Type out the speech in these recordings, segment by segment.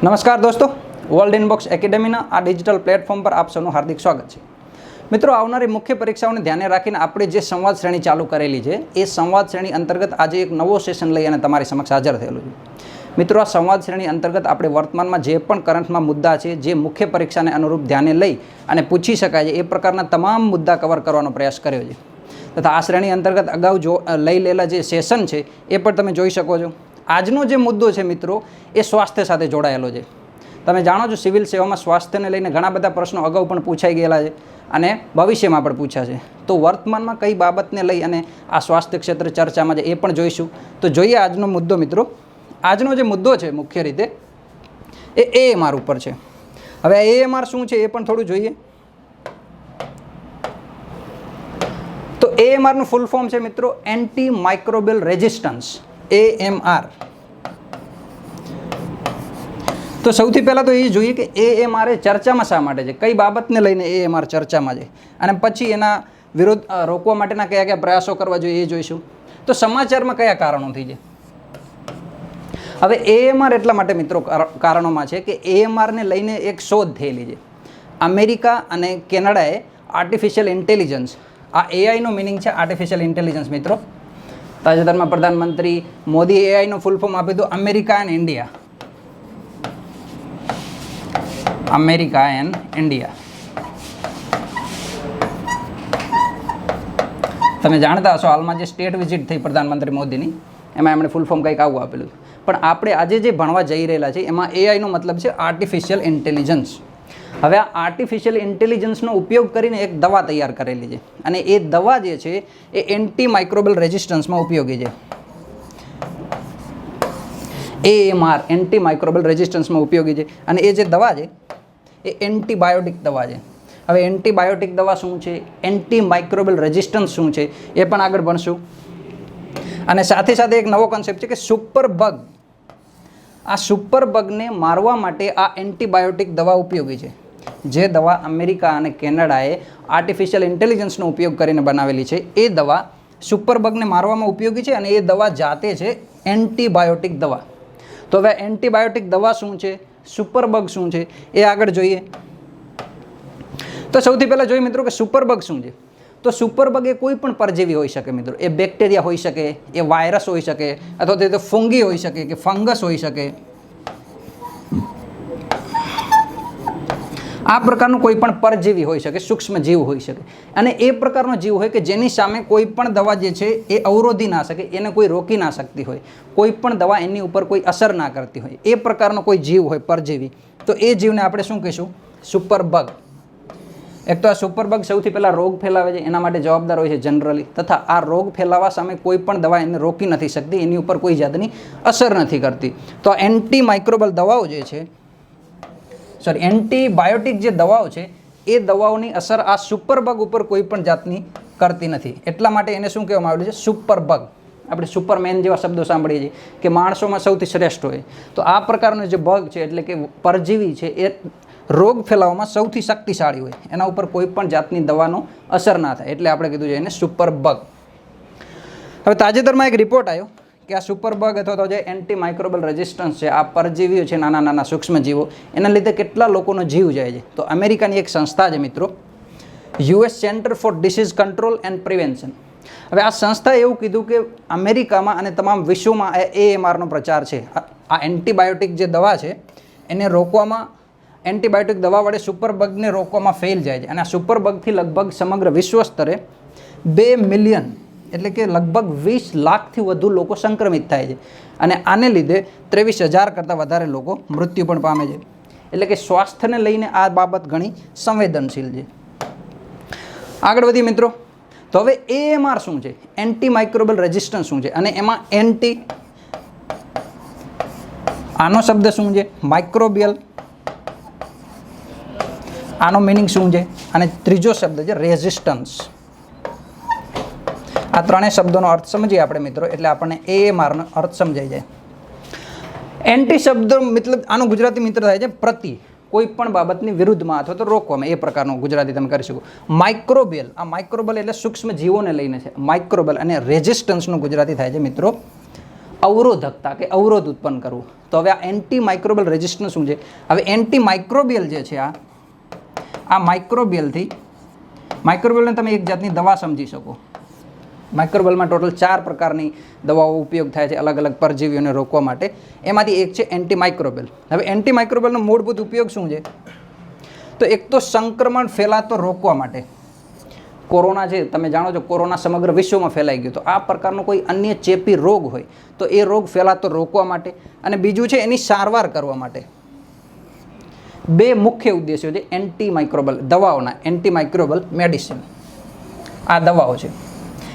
નમસ્કાર દોસ્તો, world inbox એકેડેમીના આ ડિજિટલ પ્લેટફોર્મ પર આપ સૌનું હાર્દિક સ્વાગત છે. મિત્રો, આવનારી મુખ્ય પરીક્ષાઓને ધ્યાને રાખીને આપણે જે સંવાદ શ્રેણી ચાલુ કરેલી છે એ સંવાદ શ્રેણી અંતર્ગત આજે એક નવો સેશન લઈ અને તમારી સમક્ષ હાજર થયેલું છે. મિત્રો, આ સંવાદ શ્રેણી અંતર્ગત આપણે વર્તમાનમાં જે પણ કરંટમાં મુદ્દા છે જે મુખ્ય પરીક્ષાને અનુરૂપ ધ્યાને લઈ અને પૂછી શકાય છે એ પ્રકારના તમામ મુદ્દા કવર કરવાનો પ્રયાસ કર્યો છે. તથા આ શ્રેણી અંતર્ગત અગાઉ લઈ લેલા જે સેશન છે એ પણ તમે જોઈ શકો છો. આજનો જે મુદ્દો છે મિત્રો એ સ્વાસ્થ્ય સાથે જોડાયેલો છે. તમે જાણો છો સિવિલ સેવામાં સ્વાસ્થ્યને લઈને ઘણા બધા પ્રશ્નો અગાઉ પણ પૂછાઈ ગયેલા છે અને ભવિષ્યમાં પણ પૂછ્યા છે. તો વર્તમાનમાં કઈ બાબતને લઈ અને આ સ્વાસ્થ્ય ક્ષેત્ર ચર્ચામાં છે એ પણ જોઈશું. તો જોઈએ આજનો મુદ્દો મિત્રો. આજનો જે મુદ્દો છે મુખ્ય રીતે એ AMR ઉપર છે. હવે AMR શું છે એ પણ થોડું જોઈએ. તો AMRનું ફૂલ ફોર્મ છે મિત્રો એન્ટી માઇક્રોબિયલ રેઝિસ્ટન્સ, AMR. તો સૌથી પહેલાં તો એ જોઈએ કે AMR એ ચર્ચામાં શા માટે છે, કઈ બાબતને લઈને AMR ચર્ચામાં છે, અને પછી એના વિરોધ રોકવા માટેના કયા કયા પ્રયાસો કરવા જોઈએ એ જોઈશું. તો સમાચારમાં કયા કારણોથી છે. હવે AMR એટલા માટે મિત્રો કારણોમાં છે કે AMRને લઈને એક શોધ થયેલી છે. અમેરિકા અને કેનેડાએ આર્ટિફિશિયલ ઇન્ટેલિજન્સ, આ AIનો મિનિંગ છે આર્ટિફિશિયલ ઇન્ટેલિજન્સ મિત્રો. તાજેતરમાં પ્રધાનમંત્રી મોદી AIનો ફૂલ ફોર્મ આપ્યું હતું America and India. America and India. તમે જાણતા હશો હાલમાં જે સ્ટેટ વિઝિટ થઈ પ્રધાનમંત્રી મોદીની એમાં એમણે ફૂલ ફોર્મ કંઈક આવું આપેલું. પણ આપણે આજે જે ભણવા જઈ રહેલા છે એમાં AIનો મતલબ છે આર્ટિફિશિયલ ઇન્ટેલિજન્સ. હવે આ આર્ટિફિશિયલ ઇન્ટેલિજન્સનો ઉપયોગ કરીને એક દવા તૈયાર કરેલી છે અને એ દવા જે છે એ એન્ટી માઇક્રોબિયલ રેઝિસ્ટન્સમાં ઉપયોગી છે. AMR એન્ટી માઇક્રોબિયલ રેઝિસ્ટન્સમાં ઉપયોગી છે અને એ જે દવા છે એ એન્ટીબાયોટિક દવા છે. હવે એન્ટીબાયોટિક દવા શું છે, એન્ટી માઇક્રોબિયલ રેઝિસ્ટન્સ શું છે એ પણ આગળ ભણશું. અને સાથે સાથે એક નવો કોન્સેપ્ટ છે કે સુપર બગ. આ સુપર બગને મારવા માટે આ એન્ટીબાયોટિક દવા ઉપયોગી છે. જે દવા અમેરિકા અને કેનેડાએ આર્ટિફિશિયલ ઇન્ટેલિજન્સનો ઉપયોગ કરીને બનાવેલી છે એ દવા સુપર બગને મારવામાં ઉપયોગી છે અને એ દવા જાતે છે એન્ટીબાયોટિક દવા. તો હવે એન્ટીબાયોટિક દવા શું છે, સુપર બગ શું છે એ આગળ જોઈએ. તો સૌથી પહેલાં જોઈએ મિત્રો કે સુપર બગ શું છે. તો સુપર બગ એ કોઈ પણ પરજીવી હોઈ શકે મિત્રો. એ બેક્ટેરિયા હોઈ શકે, એ વાયરસ હોઈ શકે, અથવા તો ફુંગી હોઈ શકે કે ફંગસ હોઈ શકે. આ પ્રકારનું કોઈ પણ પરજીવી હોઈ શકે, સૂક્ષ્મ જીવ હોઈ શકે. અને એ પ્રકારનો જીવ હોય કે જેની સામે કોઈ પણ દવા જે છે એ અવરોધી ના શકે, એને કોઈ રોકી ના શકતી હોય, કોઈ પણ દવા એની ઉપર કોઈ અસર ના કરતી હોય, એ પ્રકારનો કોઈ જીવ હોય પરજીવી. તો એ જીવને આપણે શું કહીશું, સુપર બગ. એક તો આ સુપર બગ સૌથી પહેલાં રોગ ફેલાવે છે, એના માટે જવાબદાર હોય છે જનરલી. તથા આ રોગ ફેલાવા સામે કોઈ પણ દવા એને રોકી નથી શકતી, એની ઉપર કોઈ જાતની અસર નથી કરતી. તો આ એન્ટી માઇક્રોબલ દવાઓ જે છે, એન્ટીબાયોટિક જે દવાઓ છે એ દવાઓની અસર આ સુપર બગ ઉપર કોઈ પણ જાતની કરતી નથી. એટલા માટે એને શું કહેવામાં આવેલું છે, સુપર બગ. આપણે સુપરમેન જેવા શબ્દો સાંભળીએ છીએ કે માણસોમાં સૌથી શ્રેષ્ઠ હોય. તો આ પ્રકારનો જે બગ છે એટલે કે પરજીવી છે એ રોગ ફેલાવવામાં સૌથી શક્તિશાળી હોય, એના ઉપર કોઈ પણ જાતની દવાનો અસર ના થાય, એટલે આપણે કીધું છે એને સુપર બગ. હવે તાજેતરમાં એક રિપોર્ટ આવ્યો કે આ સુપર બગ અથવા તો જે એન્ટી માઇક્રોબિયલ રેઝિસ્ટન્સ છે, આ પરજીવીઓ છે નાના નાના સૂક્ષ્મ જીવો, એના લીધે કેટલા લોકોનો જીવ જાય છે. તો અમેરિકાની એક સંસ્થા છે મિત્રો, US centre for disease control and prevention. હવે આ સંસ્થાએ એવું કીધું કે અમેરિકામાં અને તમામ વિશ્વમાં AMRનો પ્રચાર છે. આ એન્ટીબાયોટિક જે દવા છે એને રોકવામાં, એન્ટીબાયોટિક દવા વડે સુપર બગને રોકવામાં ફેલ જાય છે. અને આ સુપર બગથી લગભગ સમગ્ર વિશ્વ સ્તરે 2 મિલિયન એટલે કે લગભગ 20 લાખથી વધુ લોકો સંક્રમિત થાય છે. અને આને લીધે 23,000 કરતાં વધારે લોકો મૃત્યુ પણ પામે છે. એટલે કે સ્વાસ્થ્યને લઈને આ બાબત ઘણી સંવેદનશીલ છે. આગળ વધીએ મિત્રો. તો હવે AMR શું છે, એન્ટી માઇક્રોબિયલ રેઝિસ્ટન્સ શું છે, અને એમાં એન્ટી, આનો શબ્દ શું છે, માઇક્રોબિયલ, આનો મિનિંગ શું છે, અને ત્રીજો શબ્દ છે રેઝિસ્ટન્સ. આ ત્રણેય શબ્દોનો અર્થ સમજીએ આપણે મિત્રો, એટલે આપણને AMRનો અર્થ સમજાઈ જાય. એન્ટી શબ્દ મતલબ આનો ગુજરાતી મિત્ર થાય છે પ્રતિ, કોઈ પણ બાબતની વિરુદ્ધમાં અથવા તો રોકવામાં, એ પ્રકારનું ગુજરાતી તમે કરી શકો. માઇક્રોબિયલ, આ માઇક્રોબિયલ એટલે સૂક્ષ્મ જીવોને લઈને છે માઇક્રોબિયલ, અને રેઝિસ્ટન્સનું ગુજરાતી થાય છે મિત્રો અવરોધકતા કે અવરોધ ઉત્પન્ન કરવું. તો હવે આ એન્ટી માઇક્રોબિયલ રેઝિસ્ટન્સ શું છે? હવે એન્ટી માઇક્રોબિયલ જે છે આ માઇક્રોબિયલને તમે એક જાતની દવા સમજી શકો. માઇક્રોબિયલમાં ટોટલ 4 પ્રકારની દવાઓ ઉપયોગ થાય છે અલગ અલગ પરજીવીઓને રોકવા માટે. એમાંથી એક છે એન્ટી માઇક્રોબિયલ. હવે એન્ટી માઇક્રોબિયલનો મૂળભૂત ઉપયોગ શું છે? તો એક તો સંક્રમણ ફેલાતો રોકવા માટે. કોરોના છે, તમે જાણો છો કોરોના સમગ્ર વિશ્વમાં ફેલાઈ ગયો. તો આ પ્રકારનો કોઈ અન્ય ચેપી રોગ હોય તો એ રોગ ફેલાતો રોકવા માટે, અને બીજું છે એની સારવાર કરવા માટે. 2 મુખ્ય ઉદ્દેશ્યો છે એન્ટી માઇક્રોબિયલ દવાઓના. એન્ટી માઇક્રોબિયલ મેડિસિન આ દવાઓ છે.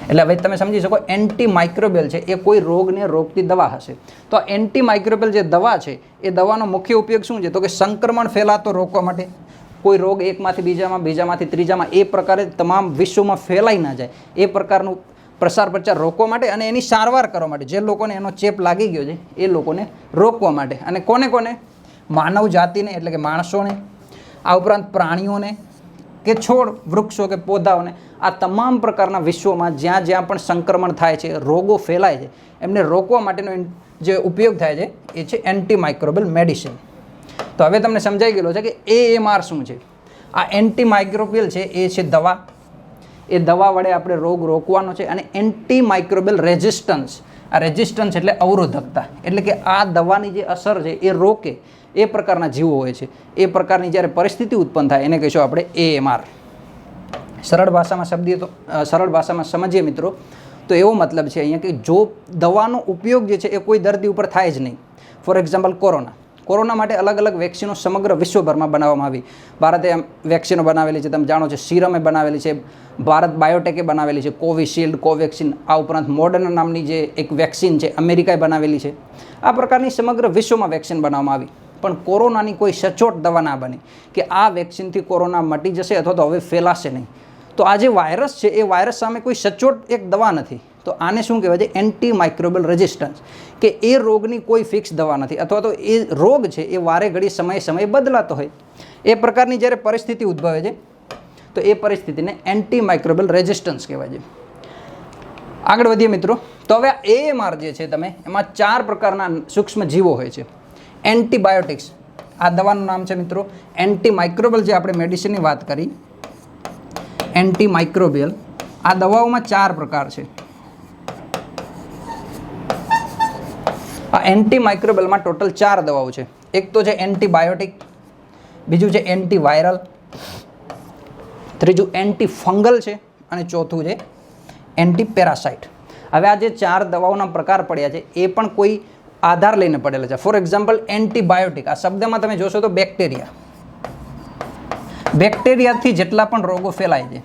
એટલે હવે તમે સમજી શકો એન્ટી માઇક્રોબિયલ છે એ કોઈ રોગને રોકતી દવા હશે. તો આ એન્ટી માઇક્રોબિયલ જે દવા છે એ દવાનો મુખ્ય ઉપયોગ શું છે? તો કે સંક્રમણ ફેલાતો રોકવા માટે. કોઈ રોગ એકમાંથી બીજામાં, બીજામાંથી ત્રીજામાં એ પ્રકારે તમામ વિશ્વમાં ફેલાઈ ના જાય એ પ્રકારનું પ્રસાર પ્રચાર રોકવા માટે, અને એની સારવાર કરવા માટે. જે લોકોને એનો ચેપ લાગી ગયો છે એ લોકોને રોકવા માટે. અને કોને? માનવ જાતિને એટલે કે માણસોને, આ ઉપરાંત પ્રાણીઓને કે છોડ વૃક્ષો કે પૌધાઓને, આ તમામ પ્રકારના વિશ્વમાં જ્યાં જ્યાં પણ સંક્રમણ થાય છે, રોગો ફેલાય છે, એમને રોકવા માટેનો જે ઉપયોગ થાય છે એ છે એન્ટી માઇક્રોબિયલ મેડિસિન. તો હવે તમને સમજાઈ ગયેલો છે કે AMR શું છે. આ એન્ટી માઇક્રોબિયલ છે એ છે દવા. એ દવા વડે આપણે રોગ રોકવાનો છે. અને એન્ટી માઇક્રોબિયલ રેઝિસ્ટન્સ, આ રેઝિસ્ટન્સ એટલે અવરોધકતા, એટલે કે આ દવાની જે અસર છે એ રોકે એ પ્રકારના જીવો હોય છે. એ પ્રકારની જ્યારે પરિસ્થિતિ ઉત્પન્ન થાય એને કહીશું આપણે AMR. સરળ ભાષામાં સમજીએ મિત્રો તો એવો મતલબ છે અહીંયા કે જો દવાનો ઉપયોગ જે છે એ કોઈ દર્દી ઉપર થાય જ નહીં. ફોર એક્ઝામ્પલ કોરોના માટે અલગ અલગ વેક્સિનો સમગ્ર વિશ્વભરમાં બનાવવામાં આવી. ભારતે વેક્સિનો બનાવેલી છે, તમે જાણો છો. સીરમે બનાવેલી છે, ભારત બાયોટેકે બનાવેલી છે, કોવિશિલ્ડ, કોવેક્સિન. આ ઉપરાંત મોડર્ન નામની જે એક વેક્સિન છે અમેરિકાએ બનાવેલી છે. આ પ્રકારની સમગ્ર વિશ્વમાં વેક્સિન બનાવવામાં આવી. પણ કોરોનાની કોઈ સચોટ દવા ના બની કે આ વેક્સિનથી કોરોના મટી જશે અથવા તો હવે ફેલાશે નહીં. તો આ જે વાયરસ છે એ વાયરસ સામે કોઈ સચોટ એક દવા નથી. તો આને શું કહેવાય છે? Anti microbial resistance. કે એ રોગની કોઈ ફિક્સ દવા નથી, અથવા તો એ રોગ છે એ વારે ઘડી સમયે બદલાતો હોય. એ પ્રકારની જ્યારે પરિસ્થિતિ ઉદ્ભવે છે તો એ પરિસ્થિતિને એન્ટી માઇક્રોબિયલ રેઝિસ્ટન્સ કહેવાય છે. આગળ વધીએ મિત્રો. તો હવે AMR જે છે એમાં 4 પ્રકારના સૂક્ષ્મ જીવો હોય છે. એન્ટીબાયોટિક્સ આ દવાનું નામ છે મિત્રો. એન્ટી માઇક્રોબિયલ જે આપણે મેડિસિનની વાત કરી, એન્ટી માઇક્રોબિયલ આ દવાઓમાં 4 પ્રકાર છે. આ એન્ટી માઇક્રોબિયલમાં ટોટલ 4 દવાઓ છે. એક તો છે એન્ટીબાયોટિક, બીજું છે એન્ટીવાયરલ, ત્રીજું એન્ટી ફંગલ છે, અને ચોથું છે એન્ટી પેરાસાઇટ. હવે આ જે 4 દવાઓના પ્રકાર પડ્યા છે એ પણ કોઈ આધાર લઈને પડેલા છે. ફોર એક્ઝામ્પલ એન્ટીબાયોટિક આ શબ્દમાં તમે જોશો તો બેક્ટેરિયાથી જેટલા પણ રોગો ફેલાય છે,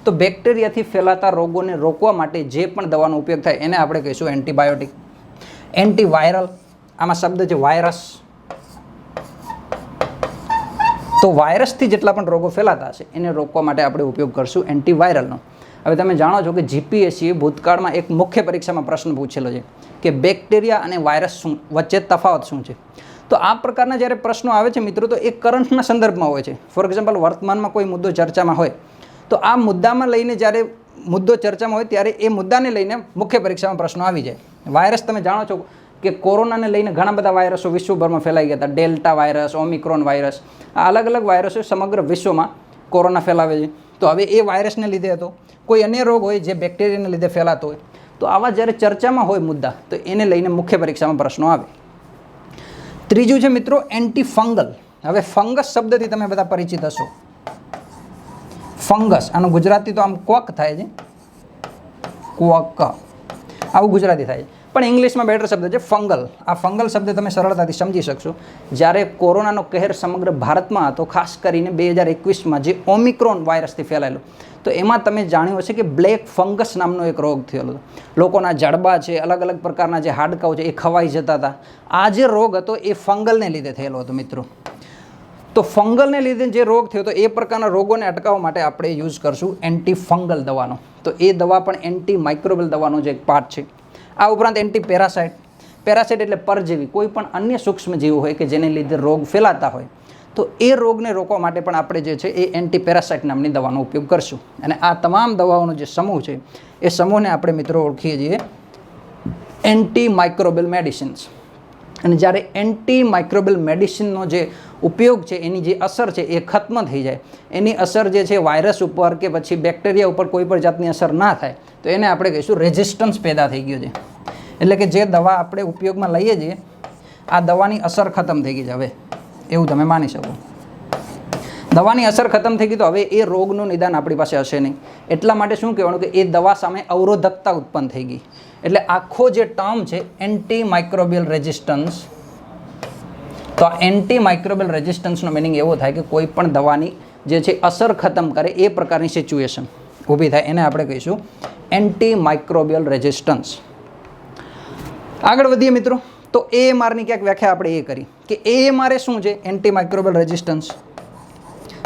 તો બેક્ટેરિયાથી ફેલાતા રોગોને રોકવા માટે જે પણ દવાનો ઉપયોગ થાય એને આપણે કહીશું એન્ટીબાયોટિક. એન્ટીવાયરલ આમાં શબ્દ છે વાયરસ. તો વાયરસથી જેટલા પણ રોગો ફેલાતા હશે એને રોકવા માટે આપણે ઉપયોગ કરશું એન્ટીવાયરલનો. હવે તમે જાણો છો કે GPSCએ ભૂતકાળમાં એક મુખ્ય પરીક્ષામાં પ્રશ્ન પૂછેલો છે કે બેક્ટેરિયા અને વાયરસ વચ્ચે તફાવત શું છે. તો આ પ્રકારના જ્યારે પ્રશ્નો આવે છે મિત્રો તો એ કરંટના સંદર્ભમાં હોય છે. ફોર એક્ઝામ્પલ વર્તમાનમાં કોઈ મુદ્દો ચર્ચામાં હોય તો આ મુદ્દામાં લઈને જ્યારે મુદ્દો ચર્ચામાં હોય ત્યારે એ મુદ્દાને લઈને મુખ્ય પરીક્ષામાં પ્રશ્નો આવી જાય. વાયરસ તમે જાણો છો કે કોરોનાને લઈને ઘણા બધા વાયરસો વિશ્વભરમાં ફેલાઈ ગયા હતા. ડેલ્ટા વાયરસ, ઓમિક્રોન વાયરસ, આ અલગ અલગ વાયરસો સમગ્ર વિશ્વમાં કોરોના ફેલાવે છે. તો હવે એ વાયરસને લીધે હતો. કોઈ અન્ય રોગ હોય જે બેક્ટેરિયાને લીધે ફેલાતો હોય, તો આવા જ્યારે ચર્ચામાં હોય મુદ્દા તો એને લઈને મુખ્ય પરીક્ષામાં પ્રશ્નો આવે. ત્રીજું છે મિત્રો એન્ટી ફંગલ. હવે ફંગસ શબ્દથી તમે બધા પરિચિત હશો. ફંગસ આનું ગુજરાતી તો આમ ક્વક થાય છે, ક્વક આવું ગુજરાતી થાય છે, પણ ઇંગ્લિશમાં બેટર શબ્દ છે ફંગલ. આ ફંગલ શબ્દ તમે સરળતાથી સમજી શકશો. જ્યારે કોરોનાનો કહેર સમગ્ર ભારતમાં હતો, ખાસ કરીને 2021માં જે ઓમિક્રોન વાયરસથી ફેલાયેલો, તો એમાં તમે જાણ્યું હશે કે બ્લેક ફંગસ નામનો એક રોગ થયેલો હતો. લોકોના જડબા છે, અલગ અલગ પ્રકારના જે હાડકાઓ છે એ ખવાઈ જતા હતા. આ જે રોગ હતો એ ફંગલને લીધે થયેલો હતો મિત્રો. તો ફંગલને લીધે જે રોગ થયો તો એ પ્રકારના રોગોને અટકાવવા માટે આપણે યુઝ કરશું એન્ટી ફંગલ દવાનો. તો એ દવા પણ એન્ટી માઇક્રોબિયલ દવાનો જે એક પાર્ટ છે. આ ઉપરાંત એન્ટી પેરાસાઇટ. પેરાસાઇટ એટલે પરજીવી, કોઈ પણ અન્ય સૂક્ષ્મ જીવો હોય કે જેને લીધે રોગ ફેલાતા હોય, તો એ રોગને રોકવા માટે પણ આપણે જે છે એ એન્ટી પેરાસાઇટ નામની દવાનો ઉપયોગ કરશું. અને આ તમામ દવાઓનો જે સમૂહ છે એ સમૂહને આપણે મિત્રો ઓળખીએ છીએ એન્ટી માઇક્રોબિયલ મેડિસિન્સ. અને જ્યારે એન્ટી માઇક્રોબિયલ મેડિસિનનો જે ઉપયોગ છે એની જે અસર છે એ ખત્મ થઈ જાય, એની અસર જે છે વાયરસ ઉપર કે પછી બેક્ટેરિયા ઉપર કોઈ પણ જાતની અસર ના થાય, તો એને આપણે કહીશું રેઝિસ્ટન્સ પેદા થઈ ગયો છે. એટલે કે જે દવા આપણે ઉપયોગમાં લઈએ છીએ આ દવાની અસર ખતમ થઈ ગઈ છે હવે, એવું તમે માની શકો. દવાની અસર ખતમ થઈ ગઈ તો હવે એ રોગનું નિદાન આપણી પાસે હશે નહીં. એટલા માટે શું કહેવાનું કે એ દવા સામે અવરોધકતા ઉત્પન્ન થઈ ગઈ. એટલે આખો જે ટર્મ છે એન્ટી માઇક્રોબિયલ રેઝિસ્ટન્સ, તો આ એન્ટી માઇક્રોબિયલ રેઝિસ્ટન્સનો મિનિંગ એવો થાય કે કોઈ પણ દવાની જે છે અસર ખતમ કરે એ પ્રકારની સિચ્યુએશન ઊભી થાય, એને આપણે કહીશું એન્ટી માઇક્રોબિયલ રેઝિસ્ટન્સ. આગળ વધીએ મિત્રો, તો AMRની ક્યાંક વ્યાખ્યા આપણે એ કરી કે AMR એ શું છે? Anti microbial resistance.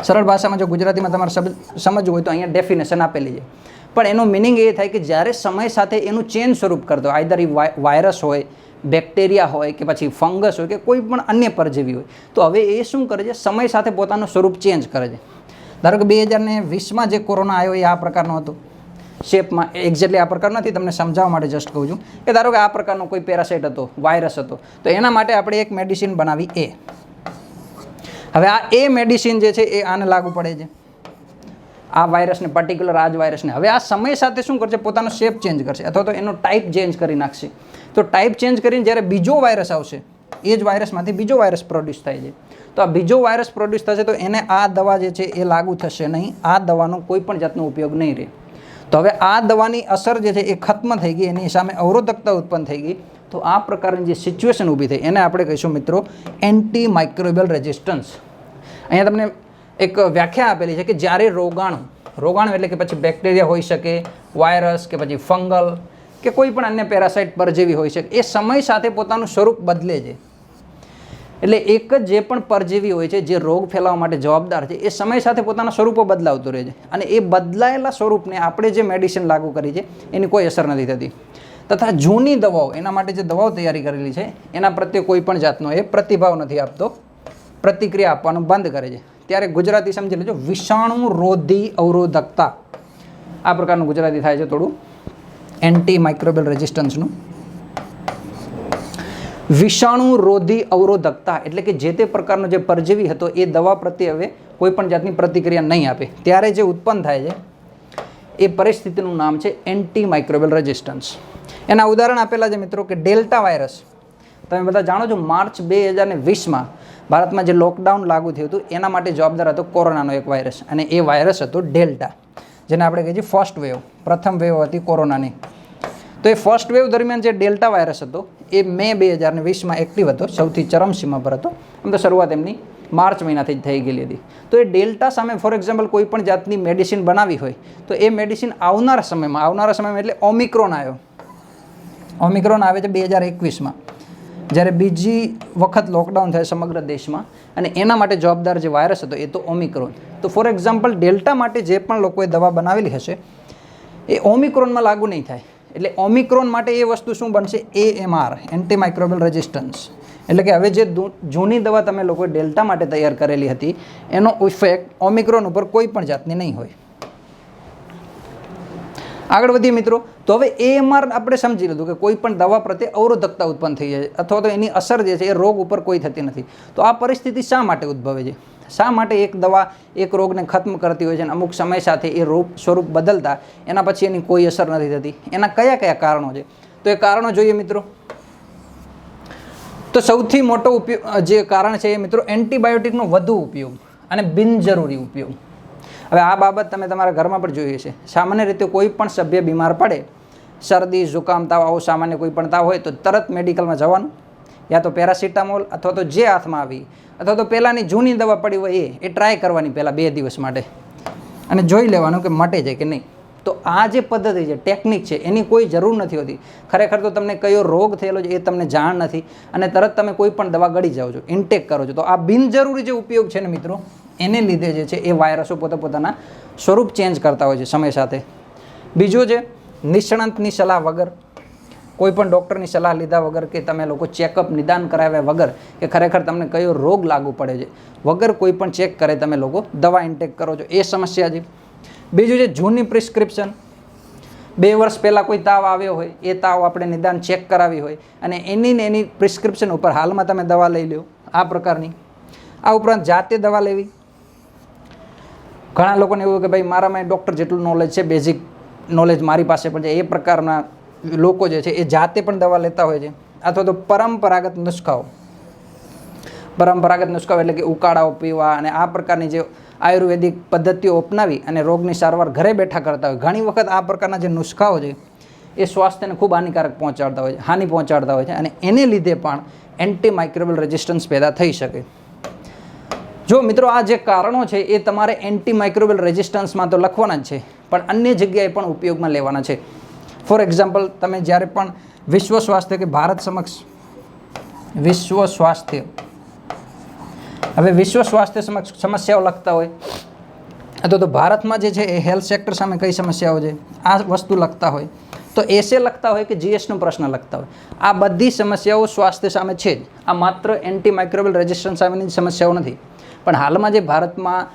સરળ ભાષામાં જો ગુજરાતીમાં તમારે સમજવું હોય તો અહીંયા ડેફિનેશન આપેલી છે, પણ એનો મિનિંગ એ થાય કે જ્યારે સમય સાથે એનું ચેન્જ સ્વરૂપ કરતો હોય, આઈધર એ વાયરસ હોય, બેક્ટેરિયા હોય કે પછી ફંગસ હોય કે કોઈ પણ અન્ય પરજીવી હોય, તો હવે એ શું કરે છે? સમય સાથે પોતાનું સ્વરૂપ ચેન્જ કરે છે. ધારો કે 2020માં જે કોરોના આવ્યો એ આ પ્રકારનો હતો શેપમાં, એક્ઝેક્ટલી આ પ્રકાર નથી, તમને સમજાવવા માટે જસ્ટ કહું છું કે ધારો કે આ પ્રકારનો કોઈ પેરાસાઇટ હતો, વાયરસ હતો, તો એના માટે આપણે એક મેડિસિન બનાવી એ. હવે આ એ મેડિસિન જે છે એ આને લાગુ પડે છે, આ વાયરસને, પર્ટિક્યુલર આ જ વાયરસને. હવે આ સમય સાથે શું કરશે? પોતાનો શેપ ચેન્જ કરશે અથવા તો એનો ટાઈપ ચેન્જ કરી નાખશે. તો ટાઈપ ચેન્જ કરીને જ્યારે બીજો વાયરસ આવશે, એ જ વાયરસમાંથી બીજો વાયરસ પ્રોડ્યુસ થાય છે. તો આ બીજો વાયરસ પ્રોડ્યુસ થશે તો એને આ દવા જે છે એ લાગુ થશે નહીં, આ દવાનો કોઈ પણ જાતનો ઉપયોગ નહીં રહે. તો હવે આ દવાની અસર જે છે એ ખત્મ થઈ ગઈ, એની સામે અવરોધકતા ઉત્પન્ન થઈ ગઈ. તો આ પ્રકારની જે સિચ્યુએશન ઊભી થઈ એને આપણે કહીશું મિત્રો એન્ટી માઇક્રોબિયલ રેઝિસ્ટન્સ. અહીંયા તમને એક વ્યાખ્યા આપેલી છે કે જ્યારે રોગાણુ એટલે કે પછી બેક્ટેરિયા હોઈ શકે, વાયરસ કે પછી ફંગલ કે કોઈ પણ અન્ય પેરાસાઇટ પરજીવી હોઈ શકે, એ સમય સાથે પોતાનું સ્વરૂપ બદલે છે. એટલે એક જ જે પણ પરજીવી હોય છે જે રોગ ફેલાવવા માટે જવાબદાર છે, એ સમય સાથે પોતાના સ્વરૂપો બદલાવતું રહે છે અને એ બદલાયેલા સ્વરૂપને આપણે જે મેડિસિન લાગુ કરી છે એની કોઈ અસર નથી થતી. તથા જૂની દવાઓ, એના માટે જે દવાઓ તૈયારી કરેલી છે એના પ્રત્યે કોઈ પણ જાતનો એ પ્રતિભાવ નથી આપતો, પ્રતિક્રિયા આપવાનું બંધ કરે છે. ત્યારે ગુજરાતી સમજી લેજો, વિષાણુ રોધી અવરોધકતા, આ પ્રકારનું ગુજરાતી થાય છે થોડું એન્ટી માઇક્રોબિયલ રેઝિસ્ટન્સનું. વિષાણુ રોધી અવરોધકતા એટલે કે જે તે પ્રકારનો જે પરજીવી હતો એ દવા પ્રત્યે હવે કોઈ પણ જાતની પ્રતિક્રિયા નહીં આપે, ત્યારે જે ઉત્પન્ન થાય છે એ પરિસ્થિતિનું નામ છે એન્ટી માઇક્રોબિયલ રેઝિસ્ટન્સ. એના ઉદાહરણ આપેલા છે મિત્રો કે ડેલ્ટા વાયરસ. તમે બધા જાણો છો માર્ચ 2020માં ભારતમાં જે લોકડાઉન લાગુ થયું હતું એના માટે જવાબદાર હતો કોરોનાનો એક વાયરસ, અને એ વાયરસ હતો ડેલ્ટા, જેને આપણે કહીએ છીએ ફર્સ્ટ વેવ, પ્રથમ વેવ હતી કોરોનાની. તો એ ફર્સ્ટ વેવ દરમિયાન જે ડેલ્ટા વાયરસ હતો એ મે 2020માં એક્ટિવ હતો, સૌથી ચરમસીમા પર હતો. આમ તો શરૂઆત એમની માર્ચ મહિનાથી જ થઈ ગયેલી હતી. તો એ ડેલ્ટા સામે ફોર એક્ઝામ્પલ કોઈ પણ જાતની મેડિસિન બનાવી હોય તો એ મેડિસિન આવનારા સમયમાં એટલે ઓમિક્રોન આવ્યો. ઓમિક્રોન આવે છે 2021માં, જ્યારે બીજી વખત લોકડાઉન થાય સમગ્ર દેશમાં, અને એના માટે જવાબદાર જે વાયરસ હતો એ તો ઓમિક્રોન. તો ફોર એક્ઝામ્પલ ડેલ્ટા માટે જે પણ લોકોએ દવા બનાવેલી હશે એ ઓમિક્રોનમાં લાગુ નહીં થાય. એટલે ઓમિક્રોન માટે એ વસ્તુ શું બનશે? AMR, anti microbial resistance. એટલે કે હવે જે જૂની દવા તમે લોકોએ ડેલ્ટા માટે તૈયાર કરેલી હતી એનો ઇફેક્ટ ઓમિક્રોન ઉપર કોઈ પણ જાતની નહીં હોય. આગળ વધીએ મિત્રો, તો હવે AMR આપણે સમજી લીધું કે કોઈ પણ દવા પ્રત્યે અવરોધકતા ઉત્પન્ન થઈ જાય અથવા તો એની અસર જે છે એ રોગ ઉપર કોઈ થતી નથી. તો આ પરિસ્થિતિ શા માટે ઉદ્ભવે છે? શા માટે એક દવા એક રોગને ખત્મ કરતી હોય છે અને અમુક સમય સાથે એ રોગ સ્વરૂપ બદલતા એના પછી એની કોઈ અસર નથી થતી? એના કયા કયા કારણો છે? તો એ કારણો જોઈએ મિત્રો. તો સૌથી મોટો જે કારણ છે એ મિત્રો એન્ટીબાયોટિકનો વધુ ઉપયોગ અને બિનજરૂરી ઉપયોગ. હવે આ બાબત તમે તમારા ઘરમાં પણ જોઈ છે. સામાન્ય રીતે કોઈ પણ સભ્ય બીમાર પડે, શરદી, ઝુકામ, તાવ, આવો સામાન્ય કોઈ પણ તાવ હોય તો તરત મેડિકલમાં જવાનું, યા તો પેરાસિટામોલ અથવા તો જે હાથમાં આવી અથવા તો પહેલાંની જૂની દવા પડી હોય એ ટ્રાય કરવાની પહેલાં 2 દિવસ માટે, અને જોઈ લેવાનું કે મટે છે કે નહીં. તો આ જે પદ્ધતિ છે, ટેકનિક છે, એની કોઈ જરૂર નથી હોતી. ખરેખર તો તમને કયો રોગ થયેલો છે એ તમને જાણ નથી અને તરત તમે કોઈ પણ દવા ગળી જાઓ છો, ઇન્ટેક કરો છો. તો આ બિનજરૂરી જે ઉપયોગ છે ને મિત્રો, એને લીધે જે છે એ વાયરસો પોતાના સ્વરૂપ ચેન્જ કરતા હોય છે સમય સાથે. બીજું છે નિષ્ણાંતની સલાહ વગર, કોઈ પણ ડૉક્ટરની સલાહ લીધા વગર કે તમે લોકો ચેકઅપ નિદાન કરાવ્યા વગર કે ખરેખર તમને કયો રોગ લાગુ પડે છે વગર કોઈ પણ ચેક કરે તમે લોકો દવા ઇન્ટેક કરો છો, એ સમસ્યા છે. બીજું છે જૂની પ્રિસ્ક્રિપ્શન. 2 વર્ષ પહેલાં કોઈ તાવ આવ્યો હોય, એ તાવ આપણે નિદાન ચેક કરાવી હોય અને એની પ્રિસ્ક્રિપ્શન ઉપર હાલમાં તમે દવા લઈ લો, આ પ્રકારની. આ ઉપરાંત જાતે દવા લેવી. ઘણા લોકોને એવું કે ભાઈ મારામાં ડૉક્ટર જેટલું નોલેજ છે, બેઝિક નોલેજ મારી પાસે પણ છે, એ પ્રકારના લોકો જે છે એ જાતે પણ દવા લેતા હોય છે. અથવા તો પરંપરાગત નુસ્ખાઓ એટલે કે ઉકાળાઓ પીવા અને આ પ્રકારની જે આયુર્વેદિક પદ્ધતિઓ અપનાવી અને રોગની સારવાર ઘરે બેઠા કરતા હોય. ઘણી વખત આ પ્રકારના જે નુસ્ખાઓ છે એ સ્વાસ્થ્યને ખૂબ હાનિ પહોંચાડતા હોય છે અને એને લીધે પણ એન્ટીમાઇક્રોબિયલ રેઝિસ્ટન્સ પેદા થઈ શકે. જો મિત્રો આ જે કારણો છે એ તમારે એન્ટીમાઇક્રોબિયલ રેઝિસ્ટન્સમાં તો લખવાના જ છે, પણ અન્ય જગ્યાએ પણ ઉપયોગમાં લેવાના છે. ફોર એક્ઝામ્પલ, તમે જ્યારે પણ વિશ્વ સ્વાસ્થ્ય કે ભારત સમક્ષ વિશ્વ સ્વાસ્થ્ય સમક્ષ સમસ્યાઓ લખતા હોય અથવા તો ભારતમાં જે છે એ હેલ્થ સેક્ટર સામે કઈ સમસ્યાઓ છે આ વસ્તુ લખતા હોય, તો એસે લખતા હોય કે જીએસનો પ્રશ્ન લખતા હોય. આ બધી સમસ્યાઓ સ્વાસ્થ્ય સામે છે જ. આ માત્ર એન્ટીમાઇક્રોબિયલ રેઝિસ્ટન્સ સામેની સમસ્યાઓ નથી, પણ હાલમાં જે ભારતમાં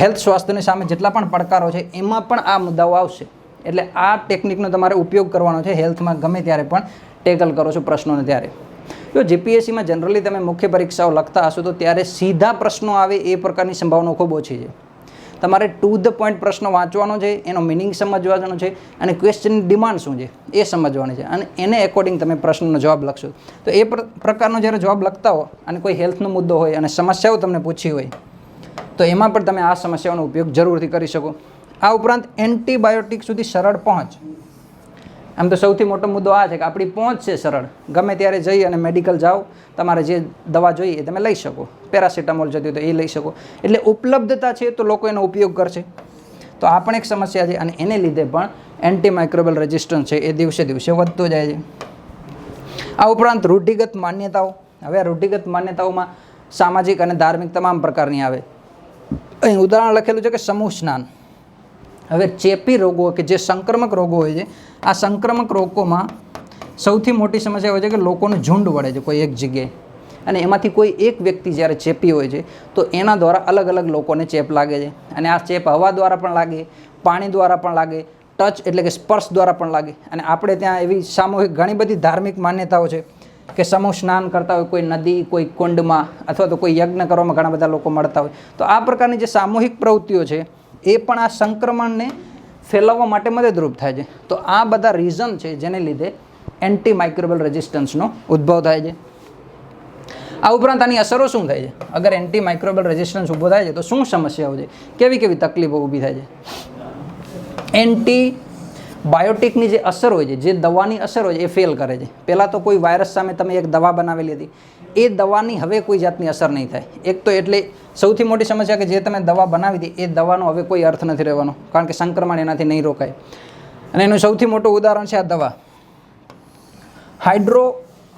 હેલ્થ સ્વાસ્થ્યની સામે જેટલા પણ પડકારો છે એમાં પણ આ મુદ્દાઓ આવશે. એટલે આ ટેકનિકનો તમારે ઉપયોગ કરવાનો છે હેલ્થમાં ગમે ત્યારે પણ ટેકલ કરો છો પ્રશ્નોને ત્યારે. જો જીપીએસસીમાં જનરલી તમે મુખ્ય પરીક્ષાઓ લખતા હશો તો ત્યારે સીધા પ્રશ્નો આવે એ પ્રકારની સંભાવના ખૂબ ઓછી છે. તમારે ટુ ધ પોઈન્ટ પ્રશ્ન વાંચવાનો છે, એનો મિનિંગ સમજવાનો છે અને ક્વેશ્ચનની ડિમાન્ડ શું છે એ સમજવાની છે અને એને એકોર્ડિંગ તમે પ્રશ્નનો જવાબ લખશો. તો એ પ્રકારનો જ્યારે જવાબ લખતા હો અને કોઈ હેલ્થનો મુદ્દો હોય અને સમસ્યાઓ તમને પૂછી હોય તો એમાં પણ તમે આ સમસ્યાઓનો ઉપયોગ જરૂરથી કરી શકો. આ ઉપરાંત એન્ટીબાયોટિક સુધી સરળ પહોંચ. આમ તો સૌથી મોટો મુદ્દો આ છે કે આપણી પહોંચ છે સરળ, ગમે ત્યારે જઈ અને મેડિકલ જાઓ, તમારે જે દવા જોઈએ એ તમે લઈ શકો. પેરાસિટામોલ જતી તો એ લઈ શકો. એટલે ઉપલબ્ધતા છે તો લોકો એનો ઉપયોગ કરશે. તો આ પણ એક સમસ્યા છે અને એને લીધે પણ એન્ટીમાઇક્રોબિયલ રેઝિસ્ટન્સ છે એ દિવસે દિવસે વધતો જાય છે. આ ઉપરાંત રૂઢિગત માન્યતાઓ. હવે આ રૂઢિગત માન્યતાઓમાં સામાજિક અને ધાર્મિક તમામ પ્રકારની આવે. અહીં ઉદાહરણ લખેલું છે કે સમૂહ સ્નાન. હવે ચેપી રોગો કે જે સંક્રમક રોગો હોય છે, આ સંક્રમક રોગોમાં સૌથી મોટી સમસ્યા હોય છે કે લોકોનું ઝુંડ વળે છે કોઈ એક જગ્યાએ અને એમાંથી કોઈ એક વ્યક્તિ જ્યારે ચેપી હોય છે તો એના દ્વારા અલગ અલગ લોકોને ચેપ લાગે છે. અને આ ચેપ હવા દ્વારા પણ લાગે, પાણી દ્વારા પણ લાગે, ટચ એટલે કે સ્પર્શ દ્વારા પણ લાગે. અને આપણે ત્યાં એવી સામૂહિક ઘણી બધી ધાર્મિક માન્યતાઓ છે કે સમૂહ સ્નાન કરતા હોય કોઈ નદી, કોઈ કુંડમાં અથવા તો કોઈ યજ્ઞ કરવામાં ઘણા બધા લોકો મળતા હોય. તો આ પ્રકારની જે સામૂહિક પ્રવૃત્તિઓ છે એ પણ આ સંક્રમણને ફેલાવવા માટે મદદરૂપ થાય છે. તો આ બધા રીઝન છે જેને લીધે એન્ટીમાઇક્રોબિયલ રેઝિસ્ટન્સનો ઉદ્ભવ થાય છે. આ ઉપરાંત આની અસરો શું થાય છે? અગર એન્ટીમાઇક્રોબિયલ રેઝિસ્ટન્સ ઊભો થાય છે તો શું સમસ્યાઓ છે, કેવી કેવી તકલીફો ઊભી થાય છે? એન્ટીબાયોટિકની જે અસર હોય છે, જે દવાની અસર હોય છે એ ફેલ કરે છે. પહેલાં તો કોઈ વાયરસ સામે તમે એક દવા બનાવેલી હતી, એ દવાની હવે કોઈ જાતની અસર નહીં થાય. એક તો એટલે સૌથી મોટી સમસ્યા કે જે તમે દવા બનાવી હતી એ દવાનો હવે કોઈ અર્થ નથી રહેવાનો, કારણ કે સંક્રમણ એનાથી નહીં રોકાય. અને એનું સૌથી મોટું ઉદાહરણ છે આ દવા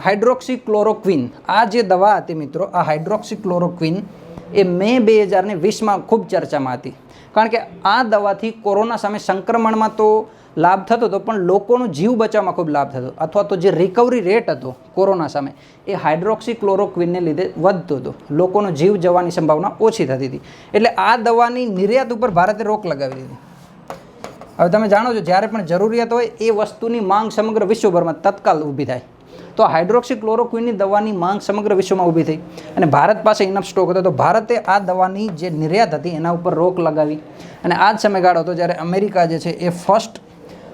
હાઇડ્રોક્સીક્લોરોક્વિન. આ જે દવા હતી મિત્રો, આ હાઇડ્રોક્સીક્લોરોક્વિન એ મે 2020માં ખૂબ ચર્ચામાં હતી, કારણ કે આ દવાથી કોરોના સામે સંક્રમણમાં તો લાભ થતો હતો પણ લોકોનું જીવ બચાવવામાં ખૂબ લાભ થતો, અથવા તો જે રિકવરી રેટ હતો કોરોના સામે એ હાઇડ્રોક્સીક્લોરોક્વિનને લીધે વધતો હતો. લોકોનો જીવ જવાની સંભાવના ઓછી થતી હતી. એટલે આ દવાની નિર્યાત ઉપર ભારતે રોક લગાવી દીધી. હવે તમે જાણો છો જ્યારે પણ જરૂરિયાત હોય એ વસ્તુની માંગ સમગ્ર વિશ્વભરમાં તત્કાલ ઊભી થાય. તો હાઇડ્રોક્સીક્લોરોક્વિનની દવાની માંગ સમગ્ર વિશ્વમાં ઊભી થઈ અને ભારત પાસે ઇનફ સ્ટોક હતો. તો ભારતે આ દવાની જે નિર્યાત હતી એના ઉપર રોક લગાવી. અને આ જ સમયગાળો હતો જ્યારે અમેરિકા જે છે એ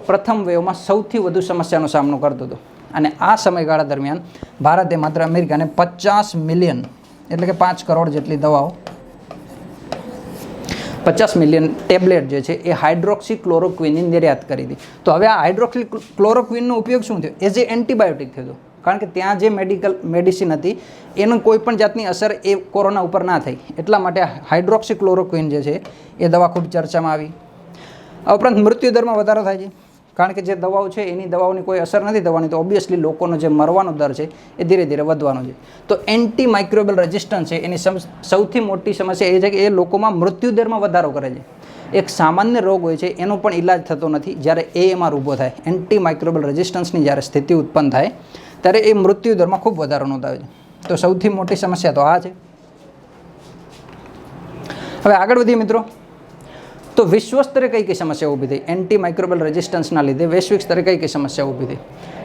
પ્રથમ વેવમાં સૌથી વધુ સમસ્યાનો સામનો કરતો હતો. અને આ સમયગાળા દરમિયાન ભારતે માત્ર અમેરિકાને 50 મિલિયન એટલે કે 5 કરોડ જેટલી દવાઓ, 50 મિલિયન ટેબ્લેટ જે છે એ હાઇડ્રોક્સીક્લોરોક્વિનની નિર્યાત કરી હતી. તો હવે આ હાઇડ્રોક્સીક્લોરોક્વિનનો ઉપયોગ શું થયો? એઝ એ એન્ટીબાયોટિક થયો, કારણ કે ત્યાં જે મેડિસિન હતી એનું કોઈ પણ જાતની અસર એ કોરોના ઉપર ના થઈ. એટલા માટે હાઇડ્રોક્સીક્લોરોક્વિન જે છે એ દવા ખૂબ ચર્ચામાં આવી. આ ઉપરાંત મૃત્યુદરમાં વધારો થાય છે, કારણ કે જે દવાઓ છે એની દવાઓની કોઈ અસર નથી થવાની, તો ઓબ્વિયસલી લોકોનો જે મરવાનો દર છે એ ધીરે ધીરે વધવાનો છે. તો એન્ટીમાઇક્રોબિયલ રેઝિસ્ટન્સ છે એની સૌથી મોટી સમસ્યા એ છે કે એ લોકોમાં મૃત્યુદરમાં વધારો કરે છે. એક સામાન્ય રોગ હોય છે એનો પણ ઈલાજ થતો નથી, જ્યારે એમાં ઊભો થાય એન્ટીમાઇક્રોબિયલ રેઝિસ્ટન્સની જ્યારે સ્થિતિ ઉત્પન્ન થાય ત્યારે એ મૃત્યુદરમાં ખૂબ વધારો નોંધાવે છે. તો સૌથી મોટી સમસ્યા તો આ છે. હવે આગળ વધીએ મિત્રો. તો વિશ્વ સ્તરે કઈ કઈ સમસ્યા ઊભી થઈ? એન્ટી માઇક્રોબિયલ રેઝિસ્ટન્સના લીધે વૈશ્વિક સ્તરે કઈ કઈ સમસ્યા ઊભી થઈ?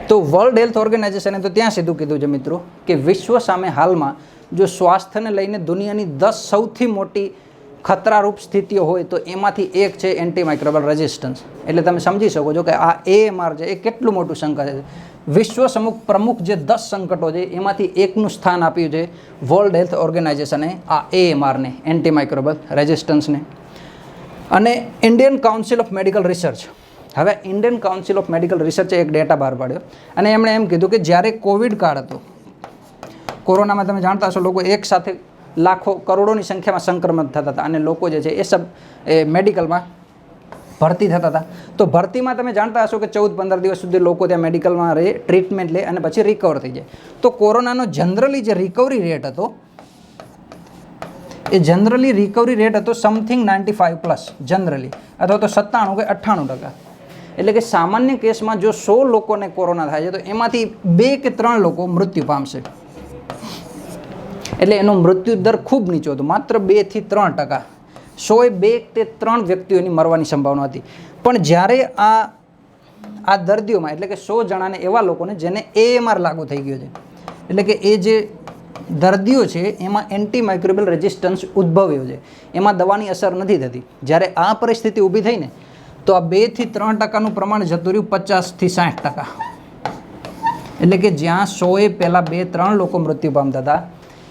તો વર્લ્ડ હેલ્થ ઓર્ગેનાઇઝેશને તો ત્યાં સીધું કીધું છે મિત્રો કે વિશ્વ સામે હાલમાં જો સ્વાસ્થ્યને લઈને દુનિયાની 10 સૌથી મોટી ખતરારૂપ સ્થિતિઓ હોય તો એમાંથી એક છે એન્ટી માઇક્રોબિયલ રેઝિસ્ટન્સ. એટલે તમે સમજી શકો છો કે આ AMR છે એ કેટલું મોટું સંકટ છે. વિશ્વ પ્રમુખ જે 10 સંકટો છે એમાંથી એકનું સ્થાન આપ્યું છે વર્લ્ડ હેલ્થ ઓર્ગેનાઇઝેશને આ AMRને, એન્ટી માઇક્રોબિયલ રેઝિસ્ટન્સને. અને Indian council of medical research, હવે ઇન્ડિયન કાઉન્સિલ ઓફ મેડિકલ રિસર્ચે એક ડેટા બહાર પાડ્યો અને એમણે એમ કીધું કે જ્યારે કોવિડ કાળ હતો, કોરોનામાં તમે જાણતા હશો લોકો એક સાથે લાખો કરોડોની સંખ્યામાં સંક્રમિત થતા હતા અને લોકો જે છે એ મેડિકલમાં ભરતી થતા હતા. તો ભરતીમાં તમે જાણતા હશો કે 14-15 દિવસ સુધી લોકો ત્યાં મેડિકલમાં રહે, ટ્રીટમેન્ટ લે અને પછી રિકવર થઈ જાય. તો કોરોનાનો જનરલી જે રિકવરી રેટ હતો એ જનરલી રિકવરી રેટ હતો સમથિંગ 95+ જનરલી, અથવા તો 97 કે 98%. એટલે કે સામાન્ય કેસમાં જો 100 લોકોને કોરોના થાય છે તો એમાંથી 2 કે 3 લોકો મૃત્યુ પામશે. એટલે એનો મૃત્યુ દર ખૂબ નીચો હતો, માત્ર 2 થી 3%. 100એ 2 કે 3 વ્યક્તિઓની મરવાની સંભાવના હતી. પણ જ્યારે આ દર્દીઓમાં એટલે કે 100 જણાને એવા લોકોને જેને AMR લાગુ થઈ ગયો છે, એટલે કે એ જે દર્દીઓ છે એમાં એન્ટી માઇક્રોબિયલ રેઝિસ્ટન્સ ઉદ્ભવ્યો છે, એમાં દવાની અસર નથી થતી. જ્યારે આ પરિસ્થિતિ ઊભી થઈ ને તો આ 2 થી 3%નું પ્રમાણ જતું રહ્યું 50 થી 60%. એટલે કે જ્યાં 100એ પહેલાં 2-3 લોકો મૃત્યુ પામતા હતા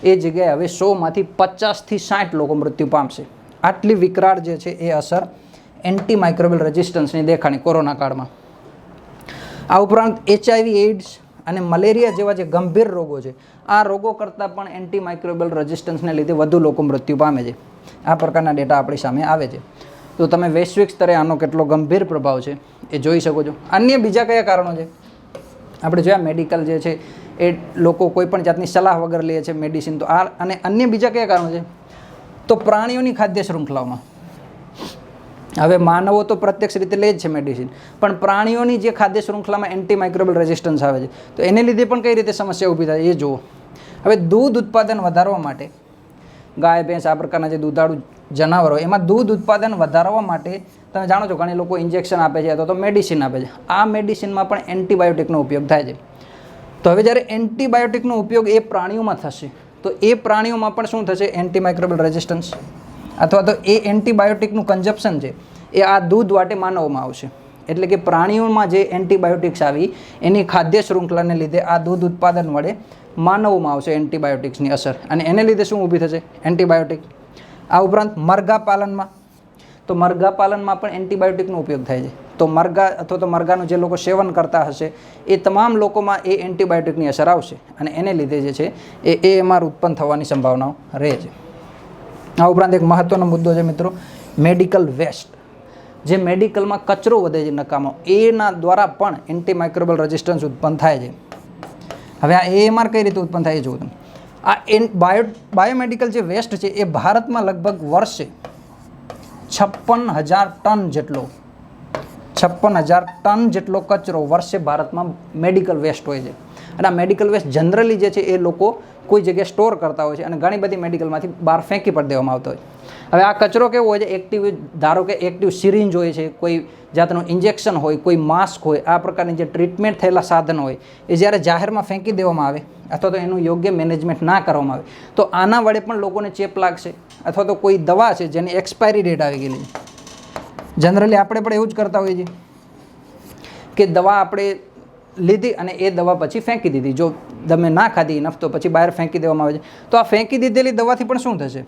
એ જગ્યાએ હવે 100માંથી 50 થી 60 લોકો મૃત્યુ પામશે. આટલી વિકરાળ જે છે એ અસર એન્ટી માઇક્રોબિયલ રેઝિસ્ટન્સની દેખાણી કોરોના કાળમાં. આ ઉપરાંત HIV, AIDS અને મલેરિયા જેવા જે ગંભીર રોગો છે, આ રોગો કરતાં પણ એન્ટી માઇક્રોબિયલ રેઝિસ્ટન્સને લીધે વધુ લોકો મૃત્યુ પામે છે. આ પ્રકારના ડેટા આપણી સામે આવે છે. તો તમે વૈશ્વિક સ્તરે આનો કેટલો ગંભીર પ્રભાવ છે એ જોઈ શકો છો. અન્ય બીજા કયા કારણો છે? આપણે જોયા મેડિકલ જે છે એ લોકો કોઈ પણ જાતની સલાહ વગર લે છે મેડિસિન. તો આ અને અન્ય બીજા કયા કારણો છે? તો પ્રાણીઓની ખાદ્ય શૃંખલાઓમાં, હવે માનવો તો પ્રત્યક્ષ રીતે લે જ છે મેડિસિન, પણ પ્રાણીઓની જે ખાદ્ય શૃંખલામાં એન્ટી માઇક્રોબિયલ રેઝિસ્ટન્સ આવે છે તો એને લીધે પણ કઈ રીતે સમસ્યા ઊભી થાય એ જુઓ. હવે દૂધ ઉત્પાદન વધારવા માટે, ગાય, ભેંસ આ પ્રકારના જે દૂધાળુ જનાવરો, એમાં દૂધ ઉત્પાદન વધારવા માટે તમે જાણો છો ઘણી લોકો ઇન્જેક્શન આપે છે અથવા તો મેડિસિન આપે છે. આ મેડિસિનમાં પણ એન્ટીબાયોટિકનો ઉપયોગ થાય છે. તો હવે જ્યારે એન્ટીબાયોટિકનો ઉપયોગ એ પ્રાણીઓમાં થશે તો એ પ્રાણીઓમાં પણ શું થશે? એન્ટી માઇક્રોબિયલ રેઝિસ્ટન્સ, અથવા તો એ એન્ટીબાયોટિકનું કન્ઝપ્શન છે એ આ દૂધ વાટે માનવમાં આવશે. એટલે કે પ્રાણીઓમાં જે એન્ટીબાયોટિક્સ આવી એની ખાદ્ય શૃંખલાને લીધે આ દૂધ ઉત્પાદન વડે માનવોમાં આવશે એન્ટીબાયોટિક્સની અસર, અને એને લીધે શું ઊભી થશે? એન્ટીબાયોટિક. આ ઉપરાંત મરઘા પાલનમાં, તો મરઘા પાલનમાં પણ એન્ટીબાયોટિકનો ઉપયોગ થાય છે. તો મરઘા અથવા તો મરઘાનું જે લોકો સેવન કરતા હશે એ તમામ લોકોમાં એ એન્ટીબાયોટિકની અસર આવશે અને એને લીધે જે છે એ AMR ઉત્પન્ન થવાની સંભાવનાઓ રહે છે. આ ઉપરાંત એક મહત્ત્વનો મુદ્દો છે મિત્રો, મેડિકલ વેસ્ટ. જે મેડિકલમાં કચરો વધે છે નકામો, એના દ્વારા પણ એન્ટી માઇક્રોબિયલ રેઝિસ્ટન્સ ઉત્પન્ન થાય છે. હવે આ AMR કઈ રીતે ઉત્પન્ન થાય છે જુઓ તમે. આ બાયોમેડિકલ જે વેસ્ટ છે એ ભારતમાં લગભગ વર્ષે 56,000 ટન જેટલો 56,000 ટન જેટલો કચરો વર્ષે ભારતમાં મેડિકલ વેસ્ટ હોય છે. અને આ મેડિકલ વેસ્ટ જનરલી જે છે એ લોકો કોઈ જગ્યાએ સ્ટોર કરતા હોય છે અને ઘણી બધી મેડિકલમાંથી બહાર ફેંકી પણ દેવામાં આવતો હોય. હવે આ કચરો કેવો હોય છે? એક્ટિવ, ધારો કે એક્ટિવ સિરિંજ હોય છે, કોઈ જાતનું ઇન્જેક્શન હોય, કોઈ માસ્ક હોય, આ પ્રકારની જે ટ્રીટમેન્ટ થયેલા સાધનો હોય એ જ્યારે જાહેરમાં ફેંકી દેવામાં આવે અથવા તો એનું યોગ્ય મેનેજમેન્ટ ના કરવામાં આવે તો આના વડે પણ લોકોને ચેપ લાગશે. અથવા તો કોઈ દવા છે જેની એક્સપાયરી ડેટ આવી ગયેલી છે, જનરલી આપણે પણ એવું જ કરતા હોઈએ છીએ કે દવા આપણે લીધી અને એ દવા પછી ફેંકી દીધી. જો તમે ના ખાધી ઇનફ તો પછી બહાર ફેંકી દેવામાં આવે છે. તો આ ફેંકી દીધેલી દવાથી પણ શું થશે?